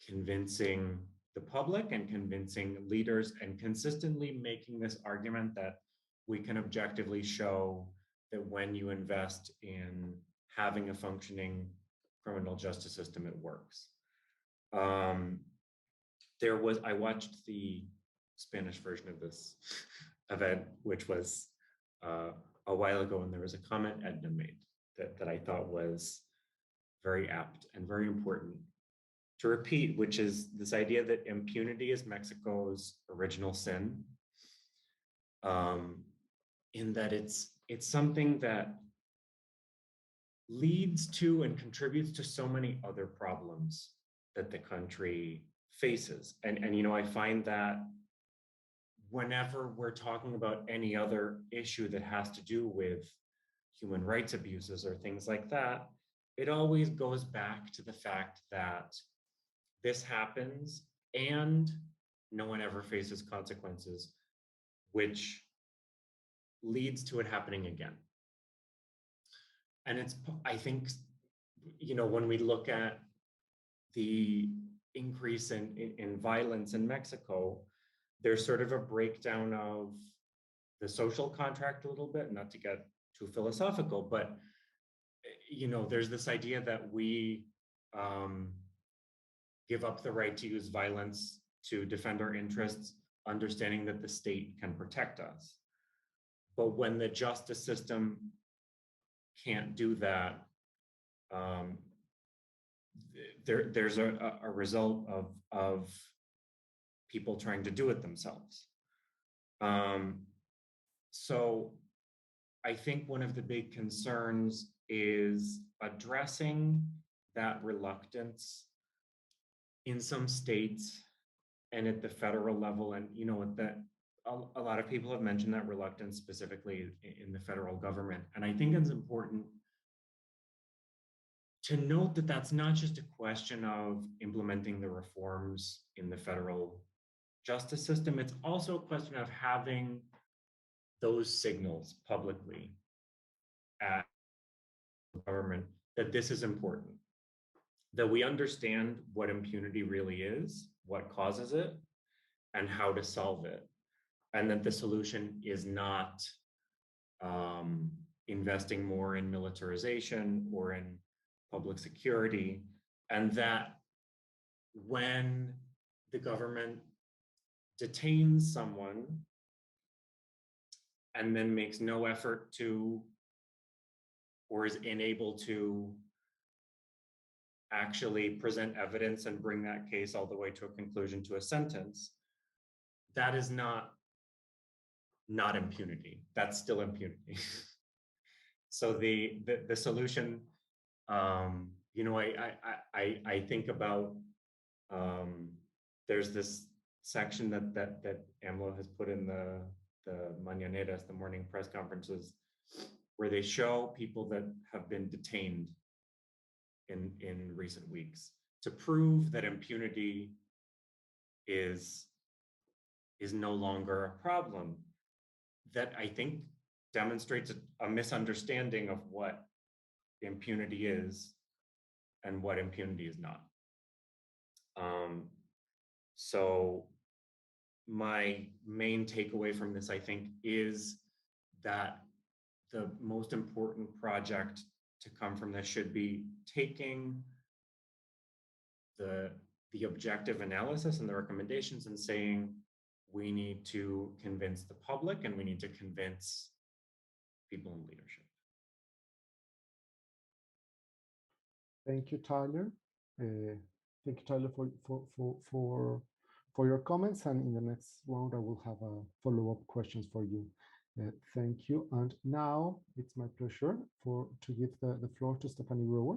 Speaker 8: convincing the public and convincing leaders and consistently making this argument that we can objectively show that when you invest in having a functioning criminal justice system, it works. I watched the Spanish version of this event, which was a while ago, and there was a comment Edna made that I thought was very apt and very important to repeat, which is this idea that impunity is Mexico's original sin, in that it's something that leads to and contributes to so many other problems that the country faces. And I find that whenever we're talking about any other issue that has to do with human rights abuses or things like that, it always goes back to the fact that this happens and no one ever faces consequences, which leads to it happening again. And I think, when we look at the increase in violence in Mexico, there's sort of a breakdown of the social contract a little bit, not to get too philosophical, but there's this idea that we give up the right to use violence to defend our interests, understanding that the state can protect us. But when the justice system can't do that, there's a result of people trying to do it themselves. So I think one of the big concerns is addressing that reluctance in some states and at the federal level. And that a lot of people have mentioned that reluctance specifically in the federal government. And I think it's important to note that that's not just a question of implementing the reforms in the federal justice system. It's also a question of having those signals publicly at the government that this is important, that we understand what impunity really is, what causes it, and how to solve it. And that the solution is not investing more in militarization or in public security, and that when the government detains someone and then makes no effort to, or is unable to actually present evidence and bring that case all the way to a conclusion, to a sentence, that is not impunity. That's still impunity. So the solution, I think about, there's this section that AMLO has put in the mañaneras, the morning press conferences, where they show people that have been detained in recent weeks to prove that impunity is no longer a problem. That I think demonstrates a misunderstanding of what impunity is and what impunity is not. So my main takeaway from this, I think, is that the most important project to come from this should be taking the objective analysis and the recommendations and saying, we need to convince the public and we need to convince people in leadership.
Speaker 5: Thank you, Tyler. Thank you, Tyler, for your comments. And in the next round, I will have a follow-up questions for you. Thank you. And now it's my pleasure to give the floor to Stephanie Brewer.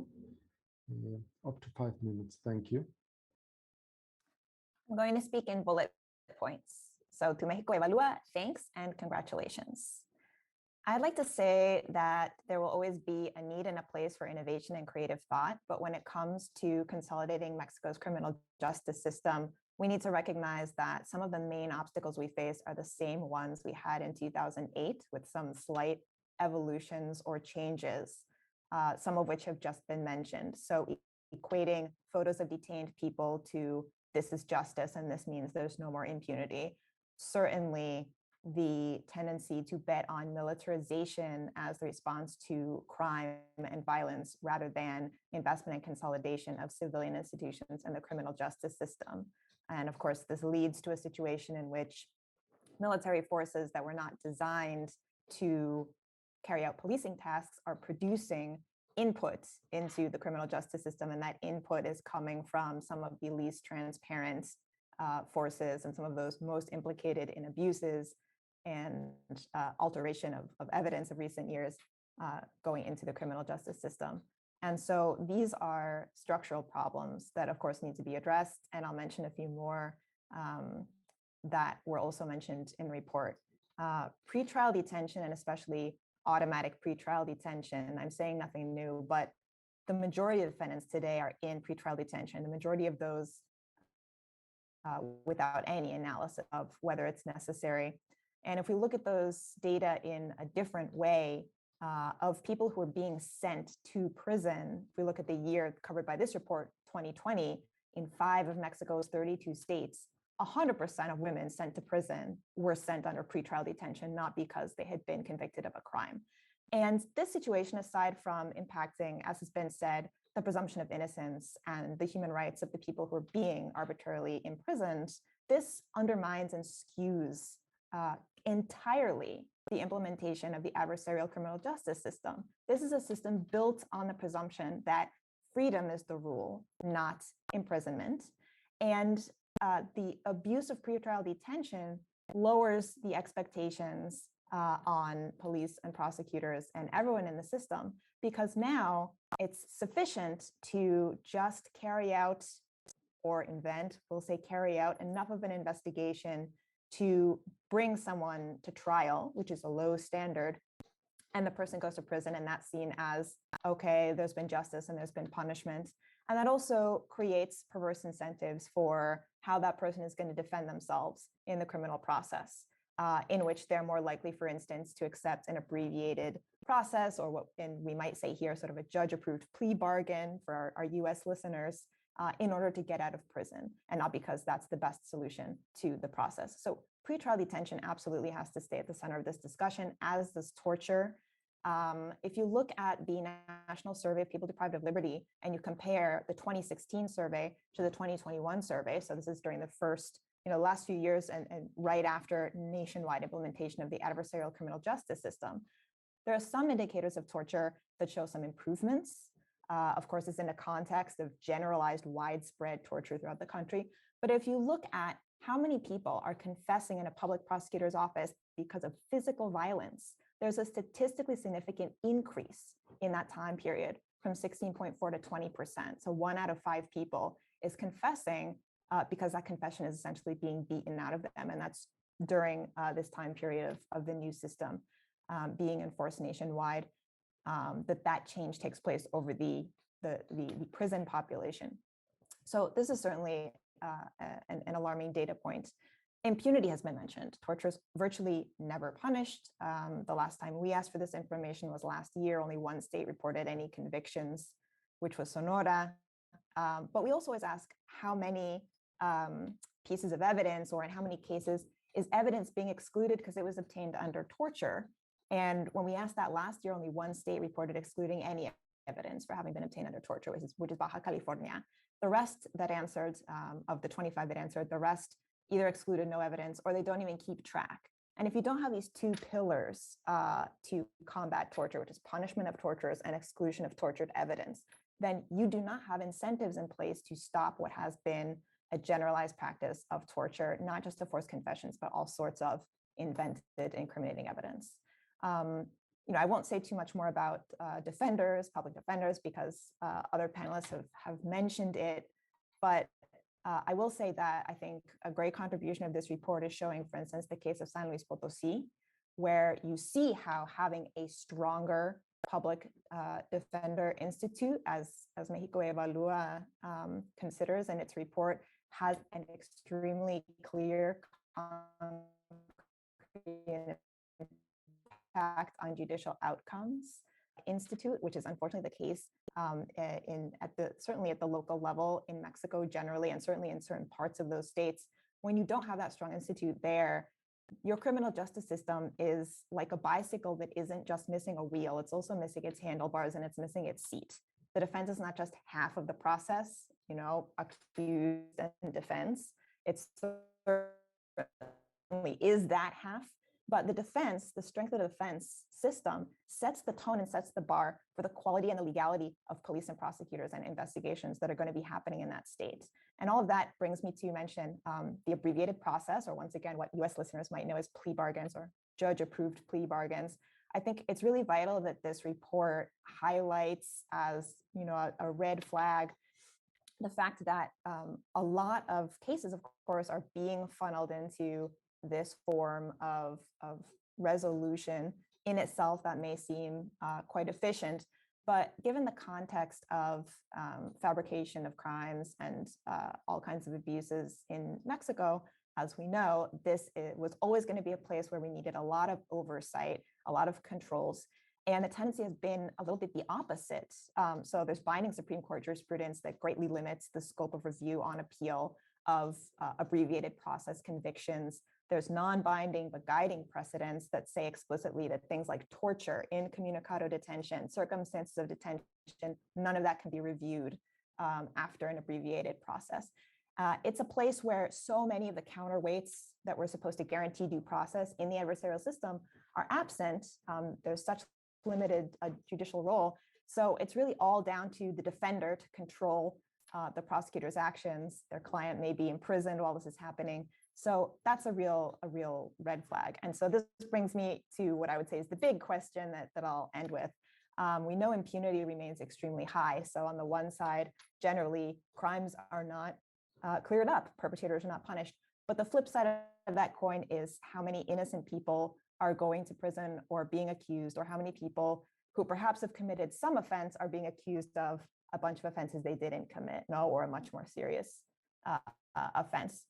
Speaker 5: Up to 5 minutes. Thank you.
Speaker 9: I'm going to speak in bullet points. So to Mexico Evalúa, thanks and congratulations. I'd like to say that there will always be a need and a place for innovation and creative thought, but when it comes to consolidating Mexico's criminal justice system, we need to recognize that some of the main obstacles we face are the same ones we had in 2008, with some slight evolutions or changes, some of which have just been mentioned. So equating photos of detained people to this is justice and this means there's no more impunity. Certainly, the tendency to bet on militarization as the response to crime and violence rather than investment and consolidation of civilian institutions and the criminal justice system. And of course, this leads to a situation in which military forces that were not designed to carry out policing tasks are producing input into the criminal justice system, and that input is coming from some of the least transparent forces and some of those most implicated in abuses and alteration of evidence of recent years going into the criminal justice system. And so these are structural problems that, of course, need to be addressed. And I'll mention a few more that were also mentioned in the report. Pretrial detention, and especially automatic pretrial detention. I'm saying nothing new, but the majority of defendants today are in pretrial detention. The majority of those without any analysis of whether it's necessary. And if we look at those data in a different way, of people who are being sent to prison, if we look at the year covered by this report, 2020, in 5 of Mexico's 32 states, 100% of women sent to prison were sent under pretrial detention, not because they had been convicted of a crime. And this situation, aside from impacting, as has been said, the presumption of innocence and the human rights of the people who are being arbitrarily imprisoned, this undermines and skews entirely the implementation of the adversarial criminal justice system. This is a system built on the presumption that freedom is the rule, not imprisonment. And the abuse of pretrial detention lowers the expectations on police and prosecutors and everyone in the system, because now it's sufficient to just carry out or invent, we'll say carry out enough of an investigation to bring someone to trial, which is a low standard, and the person goes to prison, and that's seen as, okay, there's been justice and there's been punishment. And that also creates perverse incentives for how that person is going to defend themselves in the criminal process, in which they're more likely, for instance, to accept an abbreviated process, or what we might say here, sort of a judge-approved plea bargain for our US listeners, in order to get out of prison, and not because that's the best solution to the process. So pretrial detention absolutely has to stay at the center of this discussion, as does torture. If you look at the National Survey of People Deprived of Liberty and you compare the 2016 survey to the 2021 survey, so this is during the first, last few years and right after nationwide implementation of the adversarial criminal justice system, there are some indicators of torture that show some improvements. Of course, it's in a context of generalized widespread torture throughout the country. But if you look at how many people are confessing in a public prosecutor's office because of physical violence, there's a statistically significant increase in that time period from 16.4 to 20%. So 1 out of 5 people is confessing because that confession is essentially being beaten out of them. And that's during this time period of the new system being enforced nationwide. That change takes place over the prison population. So this is certainly an alarming data point. Impunity has been mentioned. Torture is virtually never punished. The last time we asked for this information was last year. Only 1 state reported any convictions, which was Sonora. But we also always ask how many pieces of evidence, or in how many cases is evidence being excluded because it was obtained under torture. And when we asked that last year, only 1 state reported excluding any evidence for having been obtained under torture, which is Baja California. The rest that answered, of the 25 that answered, the rest either excluded no evidence or they don't even keep track. And if you don't have these 2 pillars to combat torture, which is punishment of torturers and exclusion of tortured evidence, then you do not have incentives in place to stop what has been a generalized practice of torture, not just to force confessions, but all sorts of invented incriminating evidence. I won't say too much more about defenders, public defenders, because other panelists have mentioned it, but I will say that I think a great contribution of this report is showing, for instance, the case of San Luis Potosí, where you see how having a stronger public defender institute, as Mexico Evalúa considers in its report, has an extremely clear impact on judicial outcomes. Institute, which is unfortunately the case certainly at the local level in Mexico generally, and certainly in certain parts of those states. When you don't have that strong institute there, your criminal justice system is like a bicycle that isn't just missing a wheel, it's also missing its handlebars and it's missing its seat. The defense is not just half of the process, accused and defense. It's certainly is that half, but the defense, the strength of the defense system sets the tone and sets the bar for the quality and the legality of police and prosecutors and investigations that are going to be happening in that state. And all of that brings me to mention the abbreviated process, or once again, what US listeners might know as plea bargains or judge-approved plea bargains. I think it's really vital that this report highlights as a red flag the fact that a lot of cases, of course, are being funneled into this form of resolution. In itself, that may seem quite efficient, but given the context of fabrication of crimes and all kinds of abuses in Mexico, as we know, this was always going to be a place where we needed a lot of oversight, a lot of controls. And the tendency has been a little bit the opposite. So there's binding Supreme Court jurisprudence that greatly limits the scope of review on appeal of abbreviated process convictions. There's non-binding but guiding precedents that say explicitly that things like torture, incommunicado detention, circumstances of detention, none of that can be reviewed after an abbreviated process. It's a place where so many of the counterweights that were supposed to guarantee due process in the adversarial system are absent. There's such limited judicial role. So it's really all down to the defender to control the prosecutor's actions. Their client may be imprisoned while this is happening. So that's a real red flag. And so this brings me to what I would say is the big question that I'll end with. We know impunity remains extremely high. So on the one side, generally, crimes are not cleared up, perpetrators are not punished. But the flip side of that coin is how many innocent people are going to prison or being accused, or how many people who perhaps have committed some offense are being accused of a bunch of offenses they didn't commit, or a much more serious offense.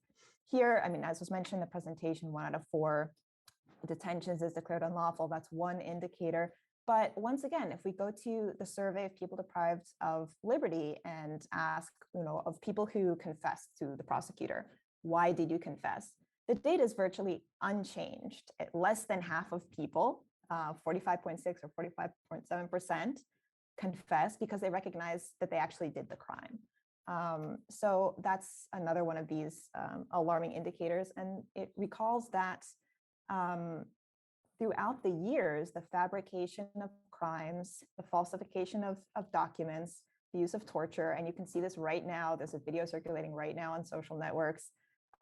Speaker 9: Here, as was mentioned in the presentation, 1 out of 4 detentions is declared unlawful. That's one indicator. But once again, if we go to the survey of people deprived of liberty and ask, of people who confess to the prosecutor, why did you confess? The data is virtually unchanged. Less than half of people, 45.6 or 45.7%, confess because they recognize that they actually did the crime. So that's another one of these alarming indicators. And it recalls that throughout the years, the fabrication of crimes, the falsification of documents, the use of torture, and you can see this right now, there's a video circulating right now on social networks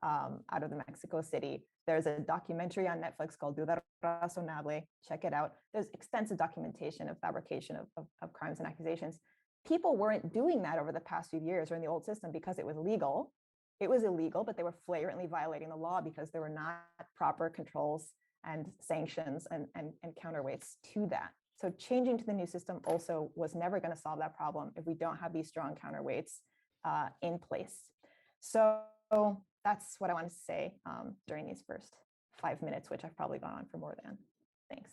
Speaker 9: out of the Mexico City. There's a documentary on Netflix called Duda Razonable. Check it out. There's extensive documentation of fabrication of crimes and accusations. People weren't doing that over the past few years or in the old system because it was legal. It was illegal, but they were flagrantly violating the law because there were not proper controls and sanctions and counterweights to that. So changing to the new system also was never going to solve that problem if we don't have these strong counterweights in place. So that's what I wanted to say during these first 5 minutes, which I've probably gone on for more than. Thanks.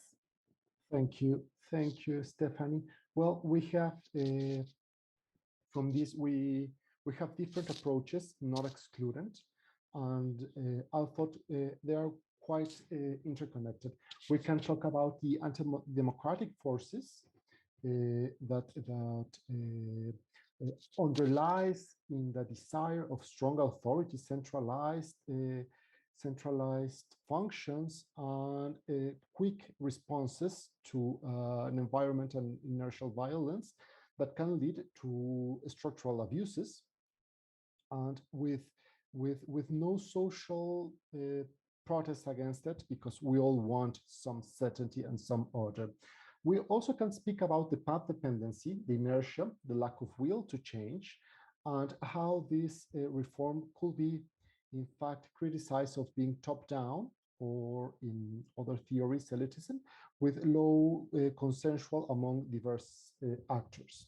Speaker 5: Thank you, Stephanie. Well, we have from this we have different approaches, not excludent, and I thought they are quite interconnected. We can talk about the anti-democratic forces that underlies in the desire of strong authority, centralized functions, and quick responses to an environmental inertial violence that can lead to structural abuses, and with no social protest against it, because we all want some certainty and some order. We also can speak about the path dependency, the inertia, the lack of will to change, and how this reform could be, in fact, criticized of being top-down, or in other theories, elitism, with low consensual among diverse actors.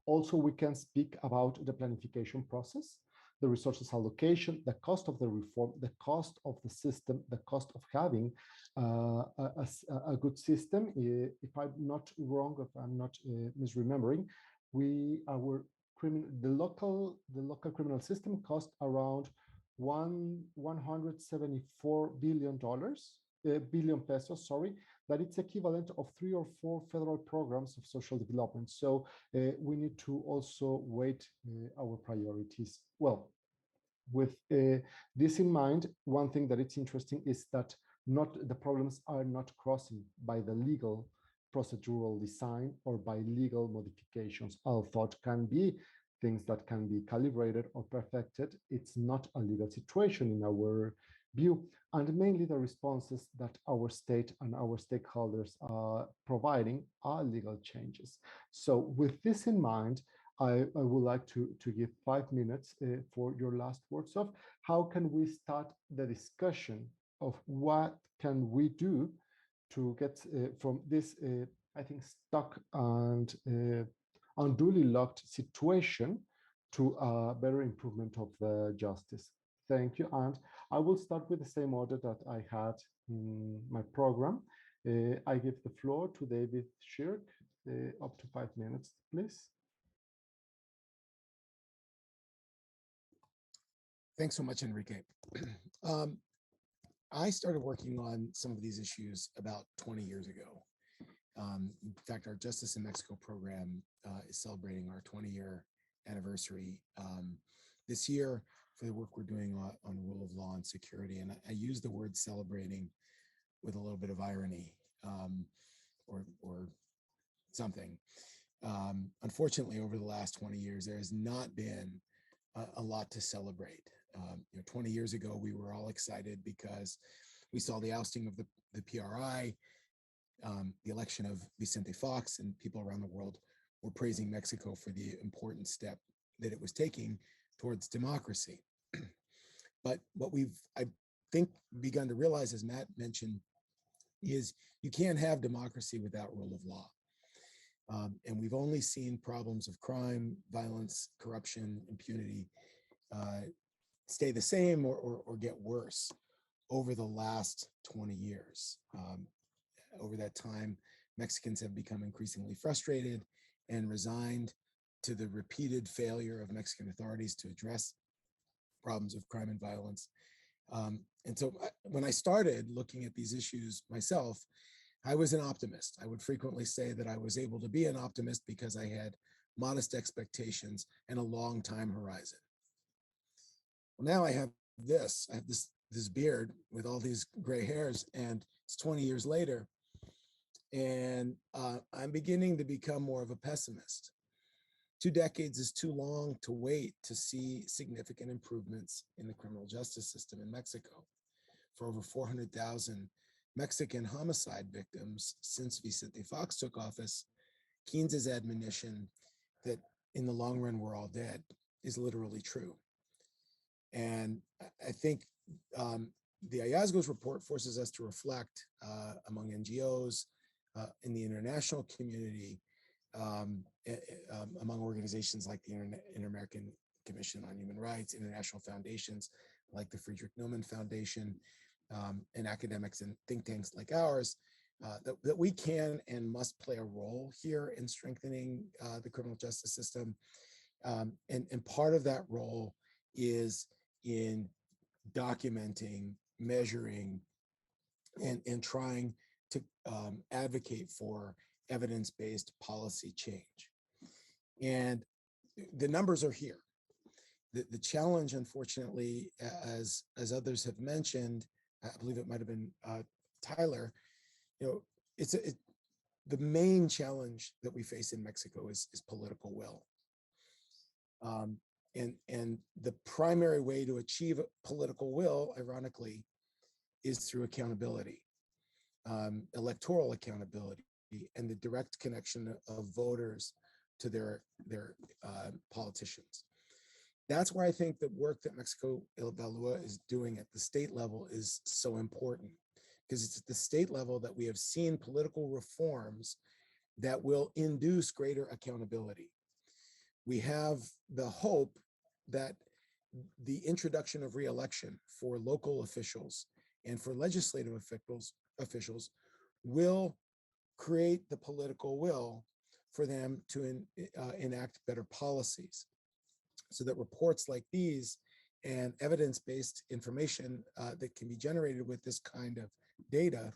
Speaker 5: Also, we can speak about the planification process, the resources allocation, the cost of the reform, the cost of the system, the cost of having a good system. If I'm not wrong, if I'm not misremembering, the local criminal system cost around $174 billion pesos, sorry, that it's equivalent of 3 or 4 federal programs of social development. So we need to also weight our priorities. Well, with this in mind, one thing that it's interesting is that the problems are not crossing by the legal procedural design or by legal modifications. Although it can be things that can be calibrated or perfected, it's not a legal situation in our view, and mainly the responses that our state and our stakeholders are providing are legal changes. So with this in mind, I would like to give 5 minutes for your last words of how can we start the discussion of what can we do to get from this, I think, stuck and unduly locked situation to a better improvement of the justice. Thank you. And I will start with the same order that I had in my program. I give the floor to David Shirk, up to 5 minutes, please.
Speaker 6: Thanks so much, Enrique. I started working on some of these issues about 20 years ago. In fact, our Justice in Mexico program is celebrating our 20-year anniversary this year for the work we're doing on rule of law and security. And I use the word celebrating with a little bit of irony or something. Unfortunately, over the last 20 years, there has not been a lot to celebrate. 20 years ago, we were all excited because we saw the ousting of the PRI, the election of Vicente Fox, and people around the world were praising Mexico for the important step that it was taking towards democracy. But what we've, I think, begun to realize, as Matt mentioned, is you can't have democracy without rule of law. And we've only seen problems of crime, violence, corruption, impunity stay the same or get worse over the last 20 years. Over that time, Mexicans have become increasingly frustrated and resigned to the repeated failure of Mexican authorities to address problems of crime and violence. And so when I started looking at these issues myself, I was an optimist. I would frequently say that I was able to be an optimist because I had modest expectations and a long time horizon. Well, now I have this beard with all these gray hairs, and it's 20 years later, and I'm beginning to become more of a pessimist. 2 decades is too long to wait to see significant improvements in the criminal justice system in Mexico. For over 400,000 Mexican homicide victims since Vicente Fox took office, Keynes's admonition that in the long run we're all dead is literally true. And I think the Hallazgos report forces us to reflect among NGOs, in the international community, among organizations like the Inter-American Commission on Human Rights, international foundations like the Friedrich Naumann Foundation, and academics and think tanks like ours, that we can and must play a role here in strengthening the criminal justice system. And part of that role is in documenting, measuring, and trying to advocate for evidence-based policy change. And the numbers are here. The challenge, unfortunately, as others have mentioned, I believe it might have been Tyler, the main challenge that we face in Mexico is political will. And the primary way to achieve political will, ironically, is through accountability, electoral accountability, and the direct connection of voters to their politicians. That's where I think the work that Mexico Evalúa is doing at the state level is so important, because it's at the state level that we have seen political reforms that will induce greater accountability. We have the hope that the introduction of re-election for local officials and for legislative officials will create the political will for them to enact better policies, so that reports like these and evidence-based information that can be generated with this kind of data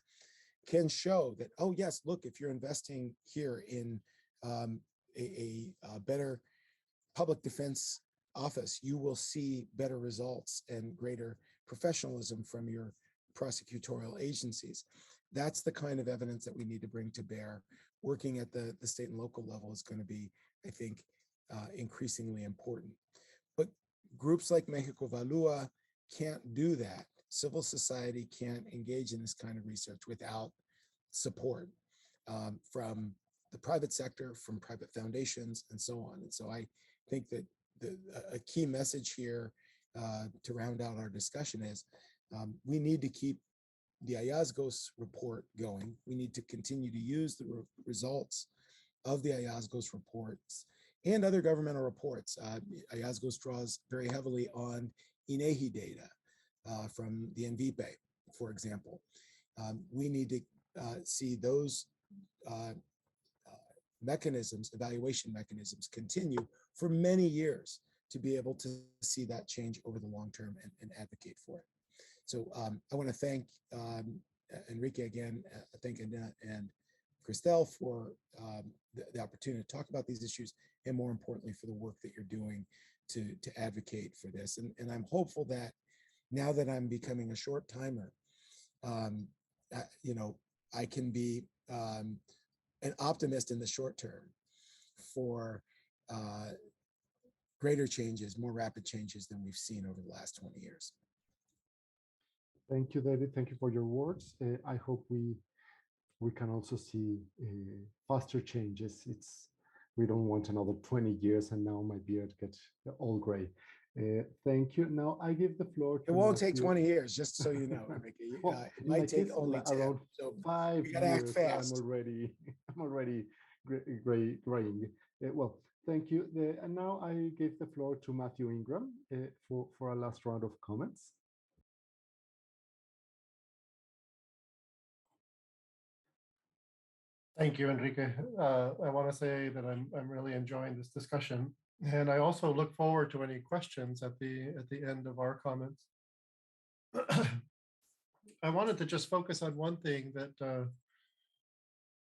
Speaker 6: can show that, oh yes, look, if you're investing here in a better public defense office, you will see better results and greater professionalism from your prosecutorial agencies. That's the kind of evidence that we need to bring to bear. Working at the state and local level is going to be, I think, increasingly important. But groups like Mexico Evalúa can't do that. Civil society can't engage in this kind of research without support from the private sector, from private foundations, and so on. And so I think that a key message here to round out our discussion is we need to keep the Hallazgos report going. We need to continue to use the results of the Hallazgos reports and other governmental reports. Hallazgos draws very heavily on INEGI data from the NVPE, for example. We need to see those mechanisms, evaluation mechanisms, continue for many years to be able to see that change over the long term and advocate for it. So I want to thank Enrique again, thank Edna and Christelle for the opportunity to talk about these issues, and more importantly, for the work that you're doing to advocate for this. And I'm hopeful that now that I'm becoming a short timer, I can be an optimist in the short term for greater changes, more rapid changes than we've seen over the last 20 years.
Speaker 5: Thank you, David. Thank you for your words. I hope we can also see faster changes. We don't want another 20 years and now my beard gets all gray. Thank you. Now I give the floor to
Speaker 6: It won't take 20 years, just so you know, Enrique.
Speaker 5: Well,
Speaker 6: it might take only 10.
Speaker 5: Around
Speaker 6: So
Speaker 5: 5
Speaker 6: you gotta act
Speaker 5: years.
Speaker 6: fast.
Speaker 5: I'm already graying. Well, thank you. And now I give the floor to Matthew Ingram for a last round of comments.
Speaker 7: Thank you, Enrique. I want to say that I'm really enjoying this discussion, and I also look forward to any questions at the end of our comments. I wanted to just focus on one thing that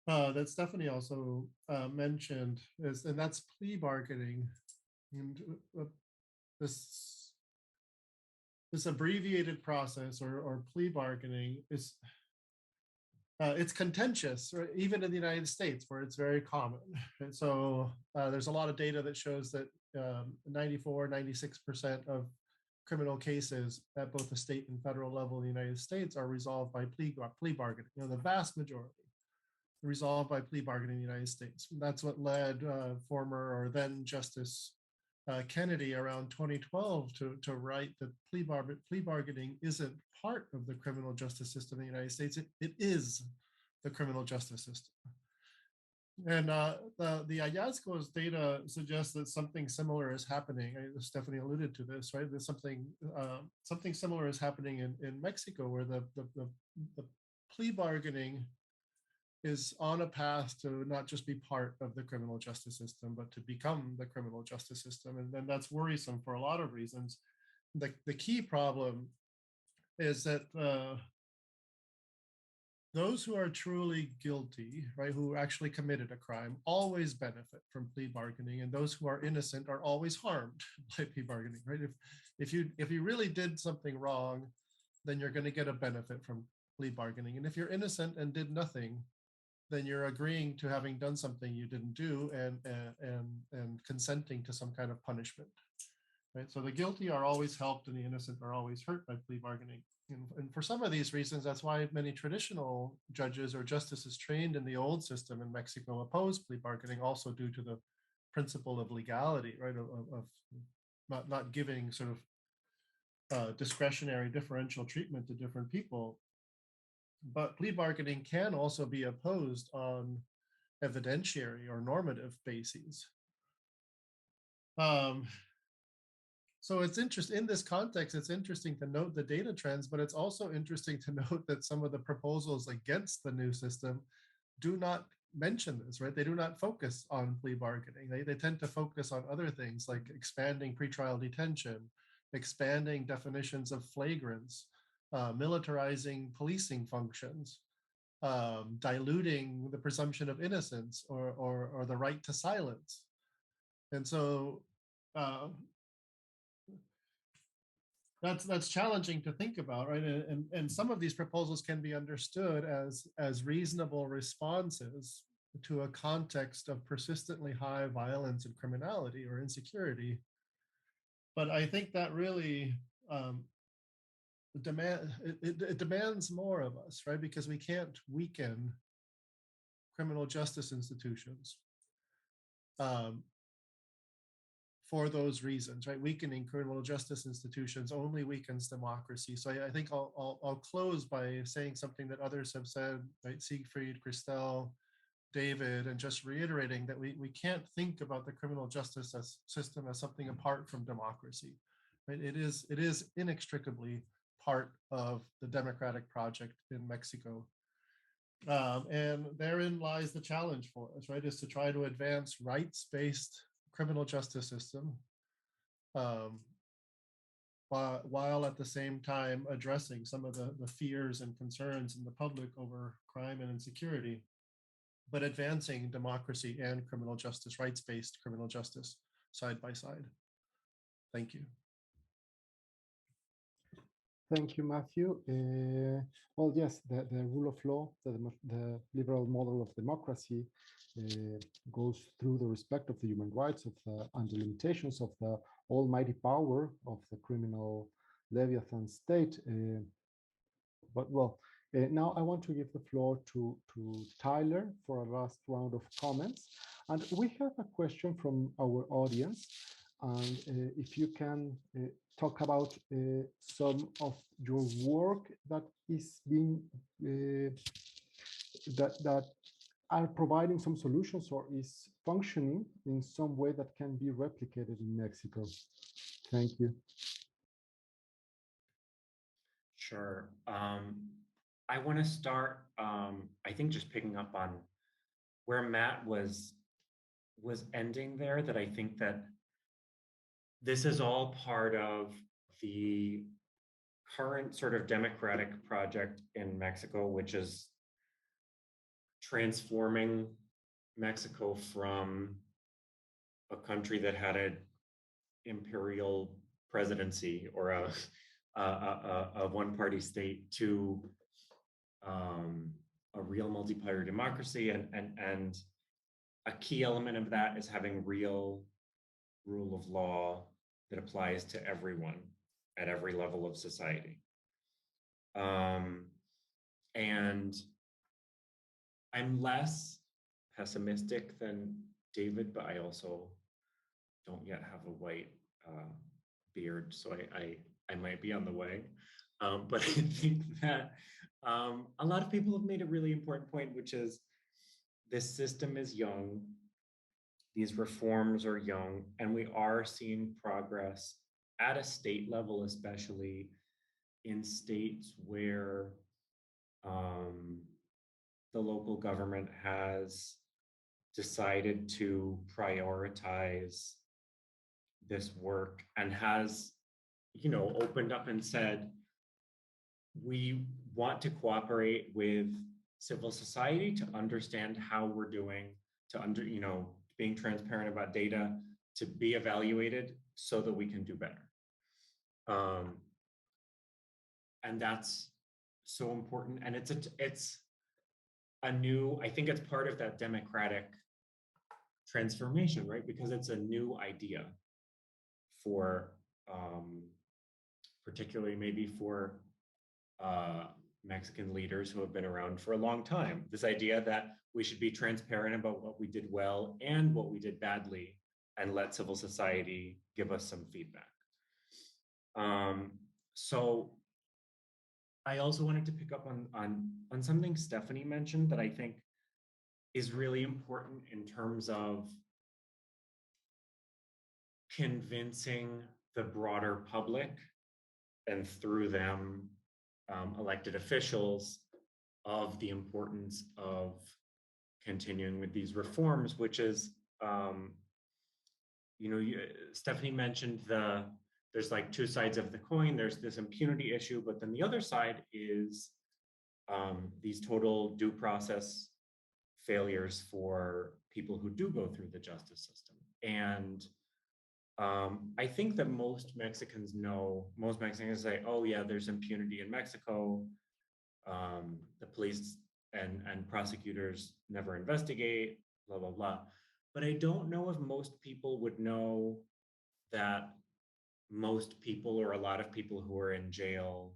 Speaker 7: that Stephanie also mentioned, and that's plea bargaining, and this abbreviated process or plea bargaining is. It's contentious, right? Even in the United States, where it's very common. And so there's a lot of data that shows that 94, 96% of criminal cases at both the state and federal level in the United States are resolved by plea bargaining. The vast majority resolved by plea bargaining in the United States. And that's what led former or then Justice Kennedy around 2012 to write that plea bargaining isn't part of the criminal justice system in the United States. It is the criminal justice system. And the Hallazgos data suggests that something similar is happening. Stephanie alluded to this, right? There's something similar is happening in Mexico, where the plea bargaining is on a path to not just be part of the criminal justice system, but to become the criminal justice system. And then that's worrisome for a lot of reasons. The key problem is that those who are truly guilty, right, who actually committed a crime, always benefit from plea bargaining, and those who are innocent are always harmed by plea bargaining, right? If you really did something wrong, then you're going to get a benefit from plea bargaining. And if you're innocent and did nothing, then you're agreeing to having done something you didn't do and consenting to some kind of punishment. Right? So the guilty are always helped and the innocent are always hurt by plea bargaining. And for some of these reasons, that's why many traditional judges or justices trained in the old system in Mexico oppose plea bargaining, also due to the principle of legality, right? Of not giving sort of discretionary differential treatment to different people. But plea bargaining can also be opposed on evidentiary or normative bases. So it's interesting in this context, it's interesting to note the data trends, but it's also interesting to note that some of the proposals against the new system do not mention this, right? They do not focus on plea bargaining. They tend to focus on other things like expanding pretrial detention, expanding definitions of flagrants, militarizing policing functions, diluting the presumption of innocence or the right to silence. And so that's challenging to think about, right? And some of these proposals can be understood as reasonable responses to a context of persistently high violence and criminality or insecurity. But I think that really it demands more of us, right? Because we can't weaken criminal justice institutions for those reasons, right? Weakening criminal justice institutions only weakens democracy. So I think I'll close by saying something that others have said, right? Siegfried, Christelle, David, and just reiterating that we can't think about the criminal justice system as something apart from democracy, right? It is inextricably part of the democratic project in Mexico. And therein lies the challenge for us, right? Is to try to advance rights-based criminal justice system while at the same time addressing some of the fears and concerns in the public over crime and insecurity, but advancing democracy and criminal justice, rights-based criminal justice side by side. Thank you.
Speaker 5: Thank you, Matthew. Well, yes, the rule of law, the liberal model of democracy goes through the respect of the human rights and the limitations of the almighty power of the criminal Leviathan state. Now I want to give the floor to Tyler for a last round of comments. And we have a question from our audience. And if you can talk about some of your work that is being that are providing some solutions or is functioning in some way that can be replicated in Mexico. Thank you.
Speaker 8: Sure. I want to start, I think, just picking up on where Matt was ending there, that I think that this is all part of the current sort of democratic project in Mexico, which is transforming Mexico from a country that had an imperial presidency or a one-party state to a real multi-party democracy, and a key element of that is having real rule of law that applies to everyone at every level of society. And I'm less pessimistic than David, but I also don't yet have a white beard, so I might be on the way. But I think that a lot of people have made a really important point, which is this system is young, these reforms are young, and we are seeing progress at a state level, especially in states where the local government has decided to prioritize this work and has, opened up and said, we want to cooperate with civil society to understand how we're doing, being transparent about data, to be evaluated so that we can do better. And that's so important. And it's I think it's part of that democratic transformation, right? Because it's a new idea for, particularly maybe for Mexican leaders who have been around for a long time. This idea that we should be transparent about what we did well and what we did badly, and let civil society give us some feedback. So I also wanted to pick up on something Stephanie mentioned that I think is really important in terms of convincing the broader public, and through them, elected officials, of the importance of continuing with these reforms, which is, Stephanie mentioned there's like two sides of the coin. There's this impunity issue, but then the other side is these total due process failures for people who do go through the justice system. And I think that most Mexicans say, oh yeah, there's impunity in Mexico. The police and prosecutors never investigate, blah, blah, blah. But I don't know if most people would know that most people, or a lot of people who are in jail,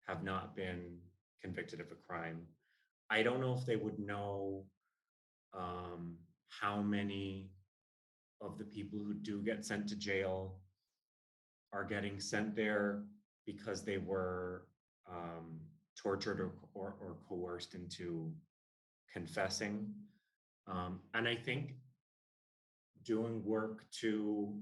Speaker 8: have not been convicted of a crime. I don't know if they would know how many of the people who do get sent to jail are getting sent there because they were tortured or coerced into confessing. And I think doing work to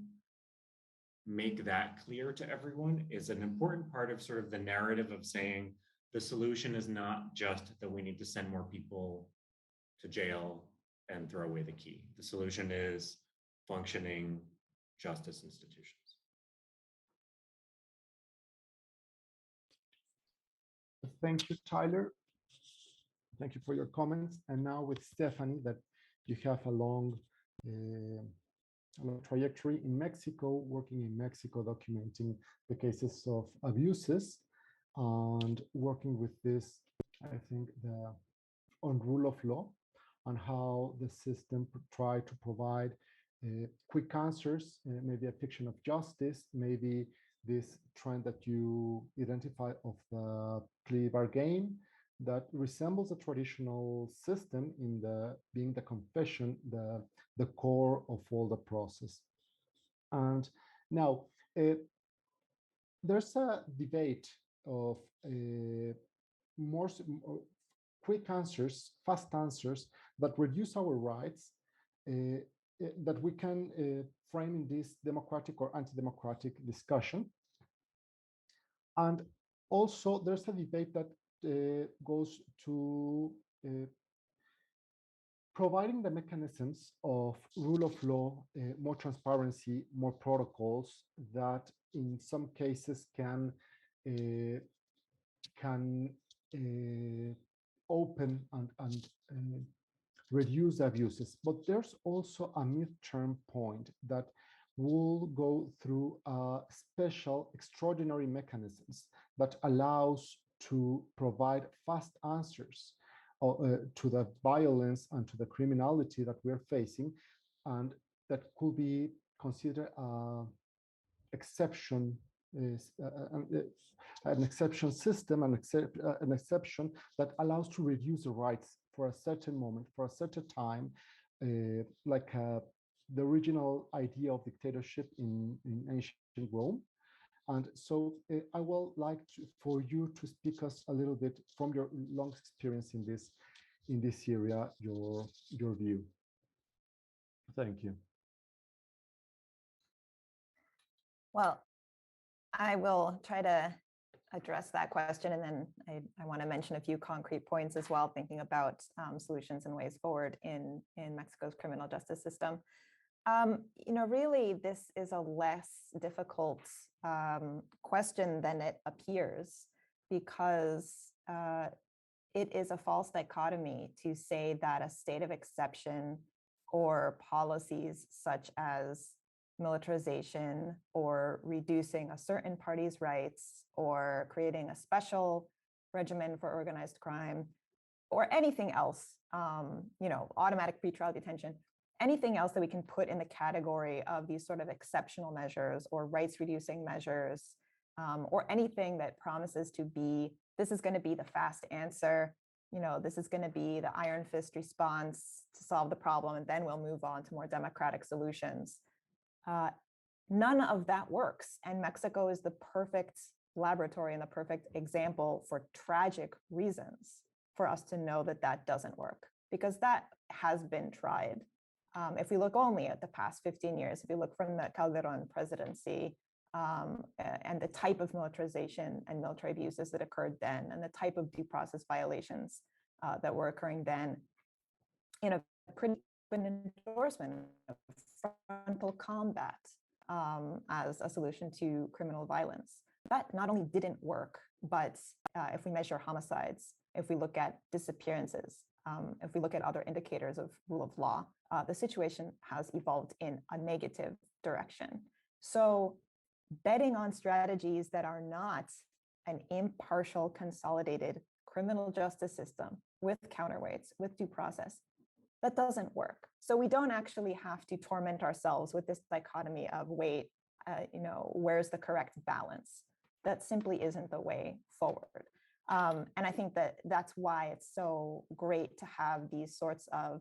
Speaker 8: make that clear to everyone is an important part of sort of the narrative of saying the solution is not just that we need to send more people to jail and throw away the key. The solution is functioning justice institutions.
Speaker 5: Thank you, Tyler. Thank you for your comments. And now with Stephanie, that you have a long trajectory in Mexico, working in Mexico, documenting the cases of abuses and working with this, I think, on rule of law, on how the system try to provide quick answers, maybe a fiction of justice, maybe this trend that you identify of the plea bargain that resembles a traditional system in being the confession, the core of all the process. And now there's a debate of more quick answers, fast answers that reduce our rights, that we can frame in this democratic or anti-democratic discussion. And also there's a debate that goes to providing the mechanisms of rule of law, more transparency, more protocols that in some cases can open and reduce abuses. But there's also a midterm point that will go through special extraordinary mechanisms that allows to provide fast answers to the violence and to the criminality that we're facing, and that could be considered exception is an exception system, an exception that allows to reduce the rights for a certain moment, for a certain time, like the original idea of dictatorship in ancient Rome. And so I would like for you to speak us a little bit from your long experience in this area, your view. Thank you.
Speaker 9: Well, I will try to address that question, and then I want to mention a few concrete points as well, thinking about solutions and ways forward in Mexico's criminal justice system. Really, this is a less difficult question than it appears, because it is a false dichotomy to say that a state of exception or policies such as militarization or reducing a certain party's rights or creating a special regimen for organized crime or anything else, automatic pretrial detention, anything else that we can put in the category of these sort of exceptional measures or rights reducing measures, or anything that promises to be, this is going to be the fast answer, this is going to be the iron fist response to solve the problem, and then we'll move on to more democratic solutions. None of that works. And Mexico is the perfect laboratory and the perfect example for tragic reasons for us to know that that doesn't work, because that has been tried. If we look only at the past 15 years, if you look from the Calderon presidency, and the type of militarization and military abuses that occurred then, and the type of due process violations that were occurring then, in a pretty open endorsement of frontal combat as a solution to criminal violence. That not only didn't work, but if we measure homicides, if we look at disappearances, if we look at other indicators of rule of law, the situation has evolved in a negative direction. So betting on strategies that are not an impartial, consolidated criminal justice system with counterweights, with due process, that doesn't work. So we don't actually have to torment ourselves with this dichotomy of, wait, where's the correct balance? That simply isn't the way forward. And I think that that's why it's so great to have these sorts of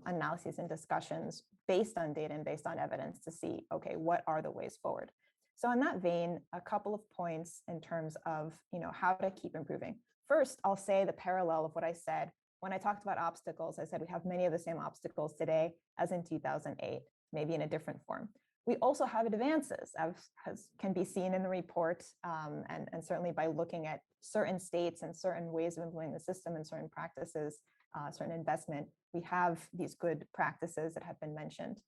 Speaker 9: analyses and discussions based on data and based on evidence to see, okay, what are the ways forward? So in that vein, a couple of points in terms of, how to keep improving. First, I'll say the parallel of what I said when I talked about obstacles. I said we have many of the same obstacles today as in 2008, maybe in a different form. We also have advances, as can be seen in the report, and certainly by looking at certain states and certain ways of implementing the system and certain practices, certain investment, we have these good practices that have been mentioned.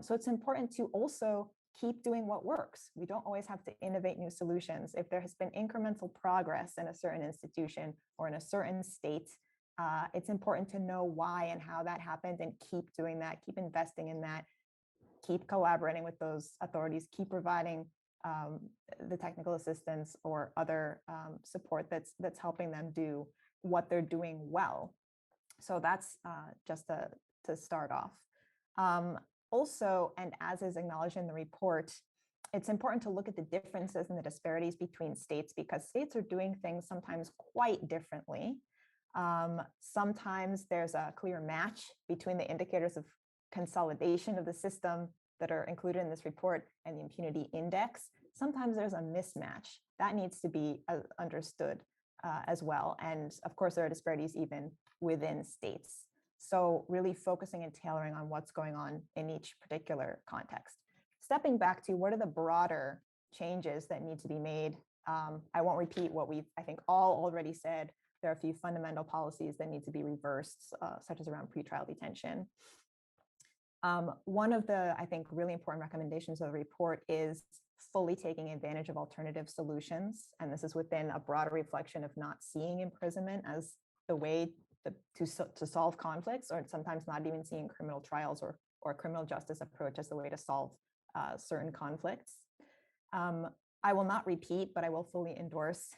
Speaker 9: So it's important to also keep doing what works. We don't always have to innovate new solutions. If there has been incremental progress in a certain institution or in a certain state, it's important to know why and how that happened and keep doing that, keep investing in that, keep collaborating with those authorities, keep providing the technical assistance or other support that's helping them do what they're doing well. So that's just to start off. Also, and as is acknowledged in the report, it's important to look at the differences and the disparities between states, because states are doing things sometimes quite differently. Sometimes there's a clear match between the indicators of consolidation of the system that are included in this report and the impunity index. Sometimes there's a mismatch that needs to be understood as well. And of course, there are disparities even within states. So really focusing and tailoring on what's going on in each particular context. Stepping back to what are the broader changes that need to be made. I won't repeat what we've, I think, all already said. There are a few fundamental policies that need to be reversed, such as around pretrial detention. One of the, I think, really important recommendations of the report is fully taking advantage of alternative solutions. And this is within a broader reflection of not seeing imprisonment as the way to solve conflicts, or sometimes not even seeing criminal trials or criminal justice approach as the way to solve certain conflicts. I will not repeat, but I will fully endorse,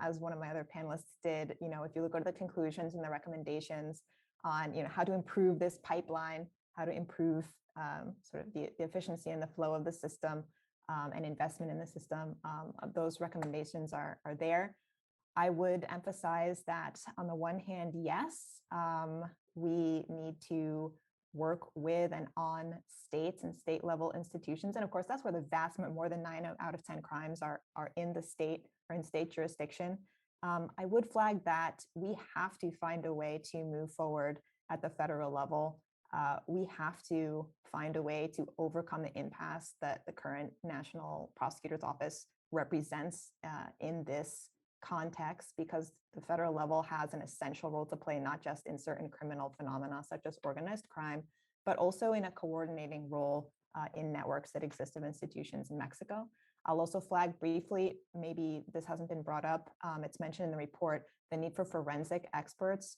Speaker 9: as one of my other panelists did, if you look at the conclusions and the recommendations on how to improve this pipeline, how to improve sort of the efficiency and the flow of the system, and investment in the system, those recommendations are there. I would emphasize that on the one hand, yes, we need to work with and on states and state level institutions. And of course, that's where the vast, more than 9 out of 10 crimes are in the state or in state jurisdiction. I would flag that we have to find a way to move forward at the federal level. We have to find a way to overcome the impasse that the current National Prosecutor's Office represents in this context, because the federal level has an essential role to play, not just in certain criminal phenomena such as organized crime, but also in a coordinating role in networks that exist of institutions in Mexico. I'll also flag briefly, maybe this hasn't been brought up, it's mentioned in the report, the need for forensic experts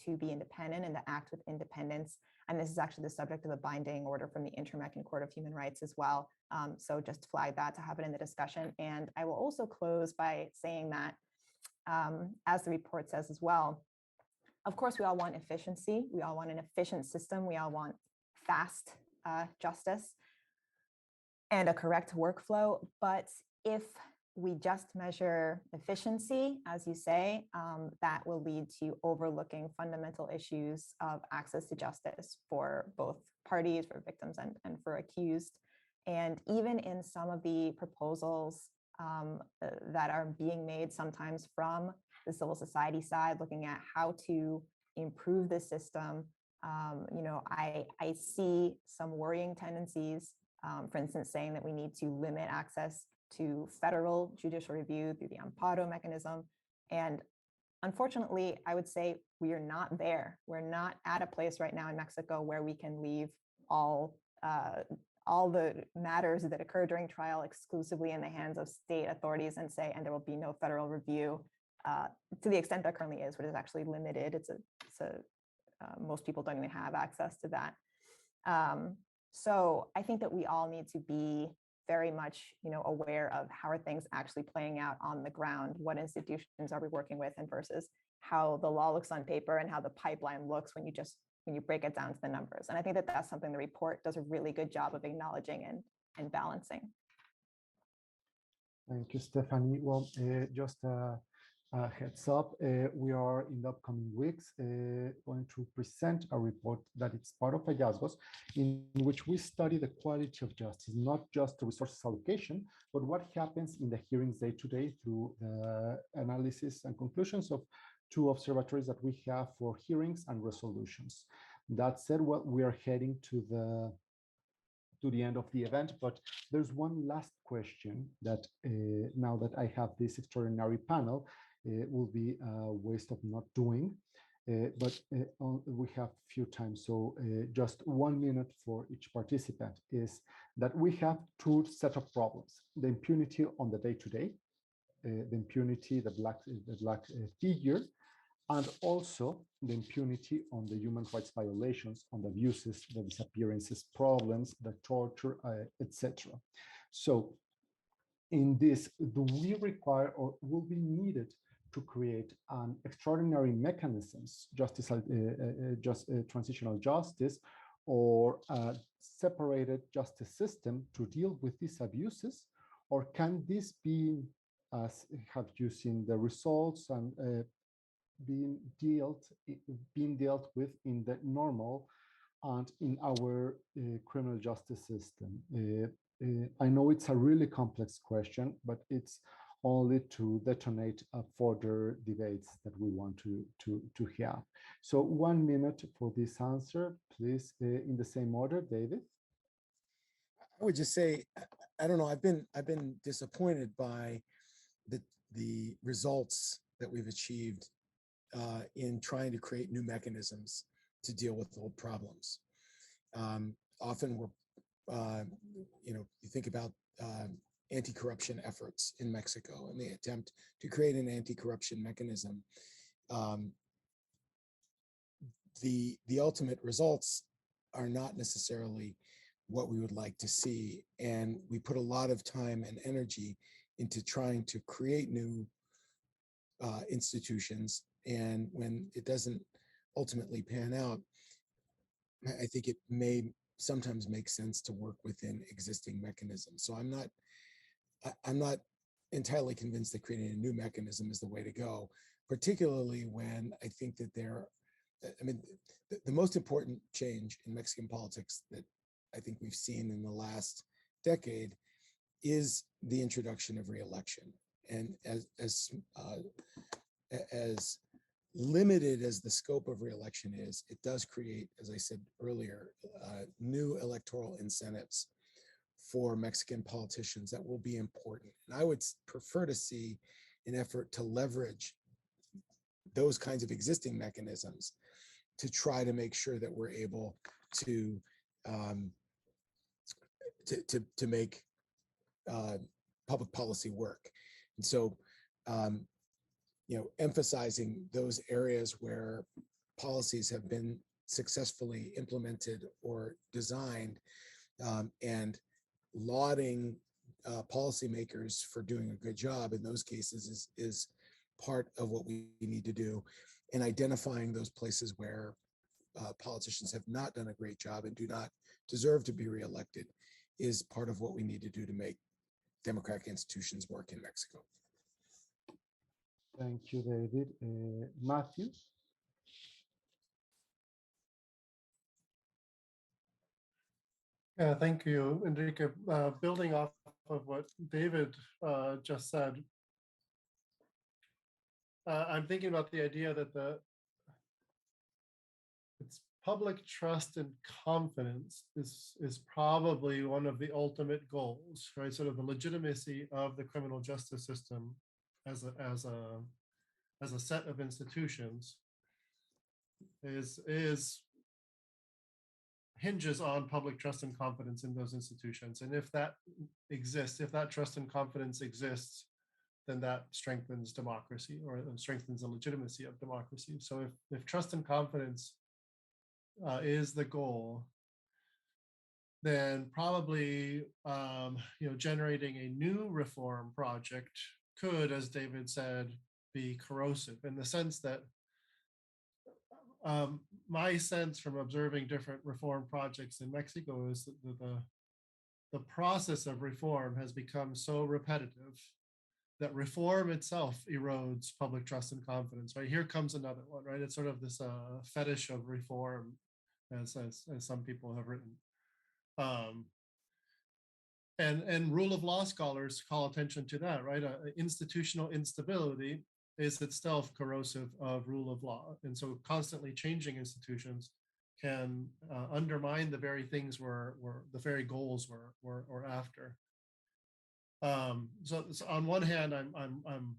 Speaker 9: to be independent and to act with independence. And this is actually the subject of a binding order from the Inter-Mexican Court of Human Rights as well. So just flag that to have it in the discussion. And I will also close by saying that, as the report says as well, of course, we all want efficiency. We all want an efficient system. We all want fast justice and a correct workflow. But if we just measure efficiency, as you say, that will lead to overlooking fundamental issues of access to justice for both parties, for victims and for accused. And even in some of the proposals that are being made sometimes from the civil society side, looking at how to improve the system, I see some worrying tendencies, for instance, saying that we need to limit access to federal judicial review through the amparo mechanism. And unfortunately, I would say we are not there. We're not at a place right now in Mexico where we can leave all the matters that occur during trial exclusively in the hands of state authorities and say, and there will be no federal review to the extent there currently is, which is actually limited. Most people don't even have access to that. So I think that we all need to be very much, aware of how are things actually playing out on the ground. What institutions are we working with, and versus how the law looks on paper and how the pipeline looks when you break it down to the numbers. And I think that that's something the report does a really good job of acknowledging and balancing.
Speaker 5: Thank you, Stephanie. Well, just a heads up, we are in the upcoming weeks going to present a report that it's part of Hallazgos, in which we study the quality of justice, not just the resources allocation, but what happens in the hearings day to day through the analysis and conclusions of 2 observatories that we have for hearings and resolutions. That said, well, we are heading to the end of the event, but there's one last question that now that I have this extraordinary panel, will be a waste of not doing, but we have few times, so just 1 minute for each participant, is that we have 2 set of problems: the impunity on the day-to-day, the impunity, the black figure, and also the impunity on the human rights violations, on the abuses, the disappearances, problems, the torture, etc. So in this, do we require or will be needed to create an extraordinary mechanisms, transitional justice, or a separated justice system to deal with these abuses? Or can this be, as have you seen the results, and being dealt with in the normal and in our criminal justice system? I know it's a really complex question, but it's only to detonate further debates that we want to have. So 1 minute for this answer, please, in the same order, David.
Speaker 6: I would just say, I don't know, I've been disappointed by the results that we've achieved in trying to create new mechanisms to deal with old problems. Often we're, you think about anti-corruption efforts in Mexico and the attempt to create an anti-corruption mechanism. The ultimate results are not necessarily what we would like to see. And we put a lot of time and energy into trying to create new institutions. And when it doesn't ultimately pan out, I think it may sometimes make sense to work within existing mechanisms. So I'm not entirely convinced that creating a new mechanism is the way to go, particularly when I think that the most important change in Mexican politics that I think we've seen in the last decade is the introduction of re-election. And as limited as the scope of re-election is, it does create, as I said earlier, new electoral incentives for Mexican politicians that will be important. And I would prefer to see an effort to leverage those kinds of existing mechanisms to try to make sure that we're able to make public policy work. And so, emphasizing those areas where policies have been successfully implemented or designed, and lauding policymakers for doing a good job in those cases is part of what we need to do. and identifying those places where politicians have not done a great job and do not deserve to be reelected is part of what we need to do to make democratic institutions work in Mexico.
Speaker 5: Thank you, David. Matthew?
Speaker 7: Yeah, thank you, Enrique. Building off of what David just said, I'm thinking about the idea that it's public trust and confidence is probably one of the ultimate goals, right? Sort of the legitimacy of the criminal justice system as a set of institutions hinges on public trust and confidence in those institutions. And if that exists, if that trust and confidence exists, then that strengthens democracy or strengthens the legitimacy of democracy. So if trust and confidence is the goal, then probably generating a new reform project could, as David said, be corrosive in the sense that my sense from observing different reform projects in Mexico is that the process of reform has become so repetitive that reform itself erodes public trust and confidence, right? Here comes another one, right? It's sort of this fetish of reform, as some people have written. And rule of law scholars call attention to that, right? Institutional instability is itself corrosive of rule of law. And so constantly changing institutions can undermine the very things the very goals we're after. So on one hand, I'm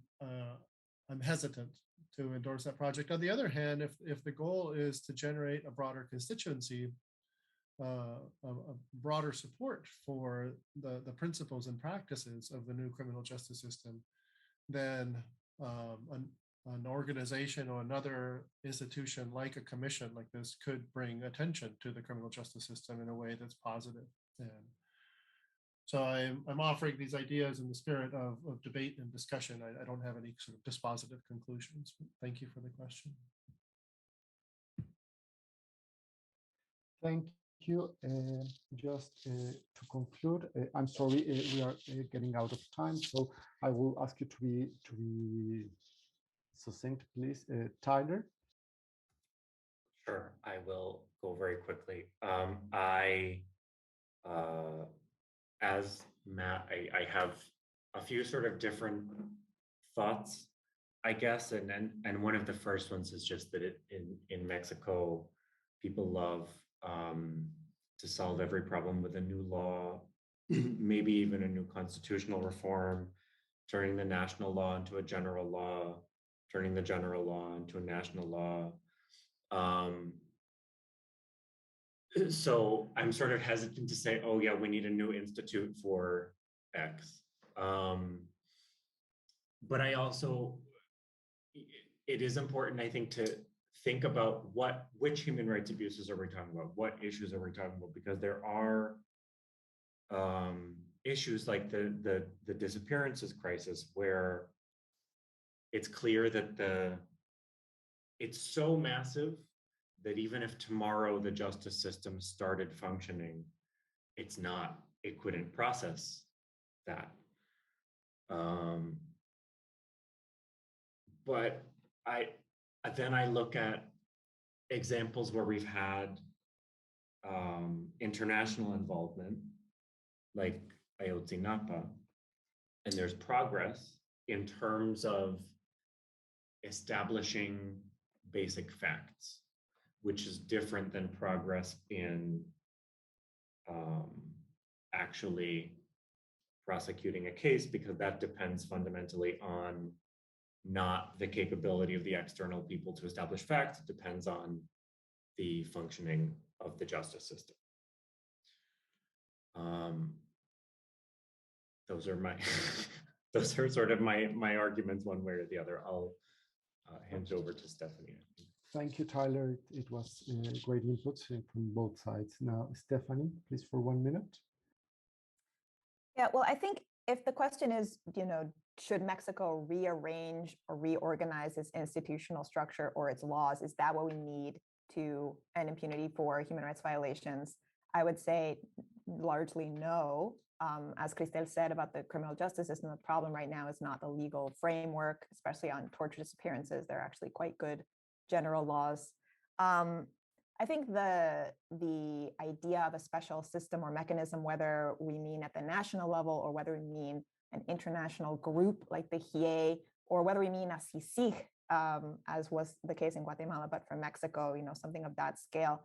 Speaker 7: hesitant to endorse that project. On the other hand, if the goal is to generate a broader constituency, a broader support for the principles and practices of the new criminal justice system, then an organization or another institution like a commission like this could bring attention to the criminal justice system in a way that's positive. And so I'm offering these ideas in the spirit of debate and discussion. I don't have any sort of dispositive conclusions. Thank you for the question.
Speaker 5: Thank you. Just to conclude, I'm sorry, we are getting out of time, so I will ask you to be succinct, please. Tyler?
Speaker 8: Sure, I will go very quickly. As Matt, I have a few sort of different thoughts, I guess, and one of the first ones is just that in Mexico, people love to solve every problem with a new law, maybe even a new constitutional reform, turning the national law into a general law, turning the general law into a national law. So I'm sort of hesitant to say, oh yeah, we need a new institute for X. But I also, it is important, I think, to think about which human rights abuses are we talking about? What issues are we talking about? Because there are issues like the disappearances crisis, where it's clear that it's so massive that even if tomorrow the justice system started functioning, it couldn't process that. But then I look at examples where we've had international involvement, like Ayotzinapa, and there's progress in terms of establishing basic facts, which is different than progress in actually prosecuting a case, because that depends fundamentally on not the capability of the external people to establish facts. It depends on the functioning of the justice system. Those are those are sort of my arguments one way or the other. I'll hand it over to Stephanie.
Speaker 5: Thank you, Tyler. It was great input from both sides. Now, Stephanie, please, for 1 minute.
Speaker 9: Yeah, well, I think if the question is, should Mexico rearrange or reorganize its institutional structure or its laws? Is that what we need to end impunity for human rights violations? I would say largely no. As Cristel said about the criminal justice system, the problem right now is not the legal framework, especially on torture disappearances. They're actually quite good general laws. I think the idea of a special system or mechanism, whether we mean at the national level or whether we mean an international group like the HIE, or whether we mean a CICIG, as was the case in Guatemala, but for Mexico, something of that scale.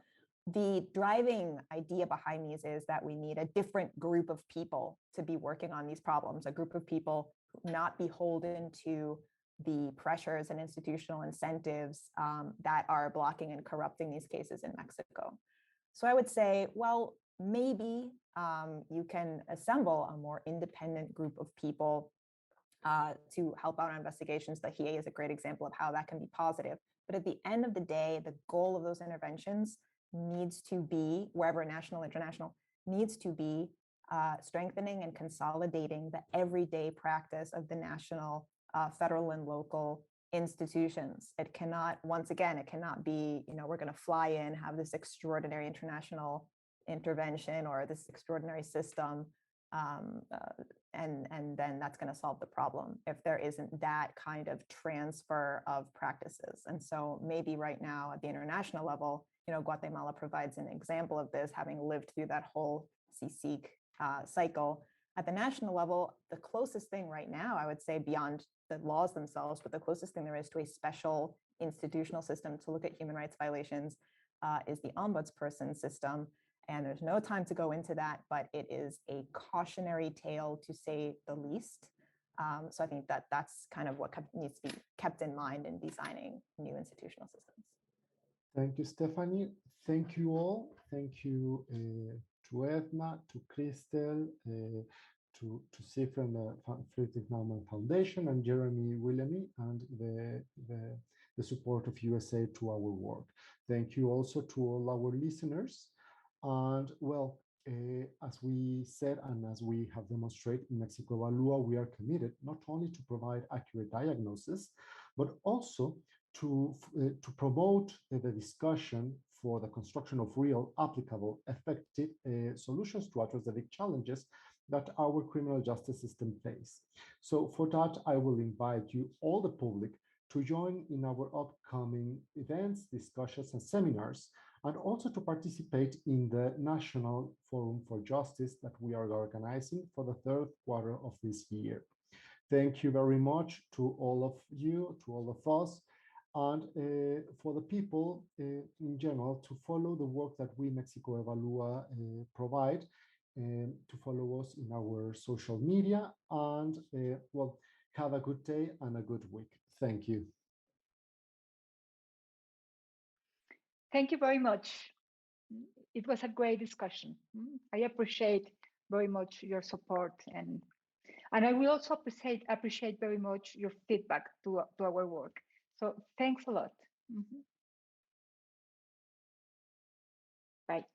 Speaker 9: The driving idea behind these is that we need a different group of people to be working on these problems, a group of people not beholden to the pressures and institutional incentives that are blocking and corrupting these cases in Mexico. So I would say, well, maybe you can assemble a more independent group of people to help out on investigations. The HIE is a great example of how that can be positive. But at the end of the day, the goal of those interventions needs to be, wherever national, international, needs to be strengthening and consolidating the everyday practice of the national, federal, and local institutions. It cannot, once again, it cannot be, we're going to fly in, have this extraordinary international intervention or this extraordinary system, and then that's going to solve the problem if there isn't that kind of transfer of practices. And so maybe right now at the international level, Guatemala provides an example of this, having lived through that whole CICIG cycle. At the national level, the closest thing right now, I would say, beyond the laws themselves, but the closest thing there is to a special institutional system to look at human rights violations is the ombudsperson system. And there's no time to go into that, but it is a cautionary tale, to say the least. So I think that that's kind of what needs to be kept in mind in designing new institutional systems.
Speaker 5: Thank you, Stephanie. Thank you all. Thank you to Edna, to Cristel, to Sif and the Friedrich Naumann Foundation, and Jeremy Willemy, and the support of USA to our work. Thank you also to all our listeners. And well, as we said, and as we have demonstrated in Mexico Evalúa, we are committed not only to provide accurate diagnosis, but also to promote the discussion for the construction of real, applicable, effective solutions to address the big challenges that our criminal justice system face. So for that, I will invite you, all the public, to join in our upcoming events, discussions, and seminars, and also to participate in the National Forum for Justice that we are organizing for the third quarter of this year. Thank you very much to all of you, to all of us, and for the people in general to follow the work that we, Mexico Evalúa, provide, to follow us in our social media, and well, have a good day and a good week. Thank you.
Speaker 1: Thank you very much. It was a great discussion. I appreciate very much your support, and I will also appreciate very much your feedback to our work. So thanks a lot. Bye.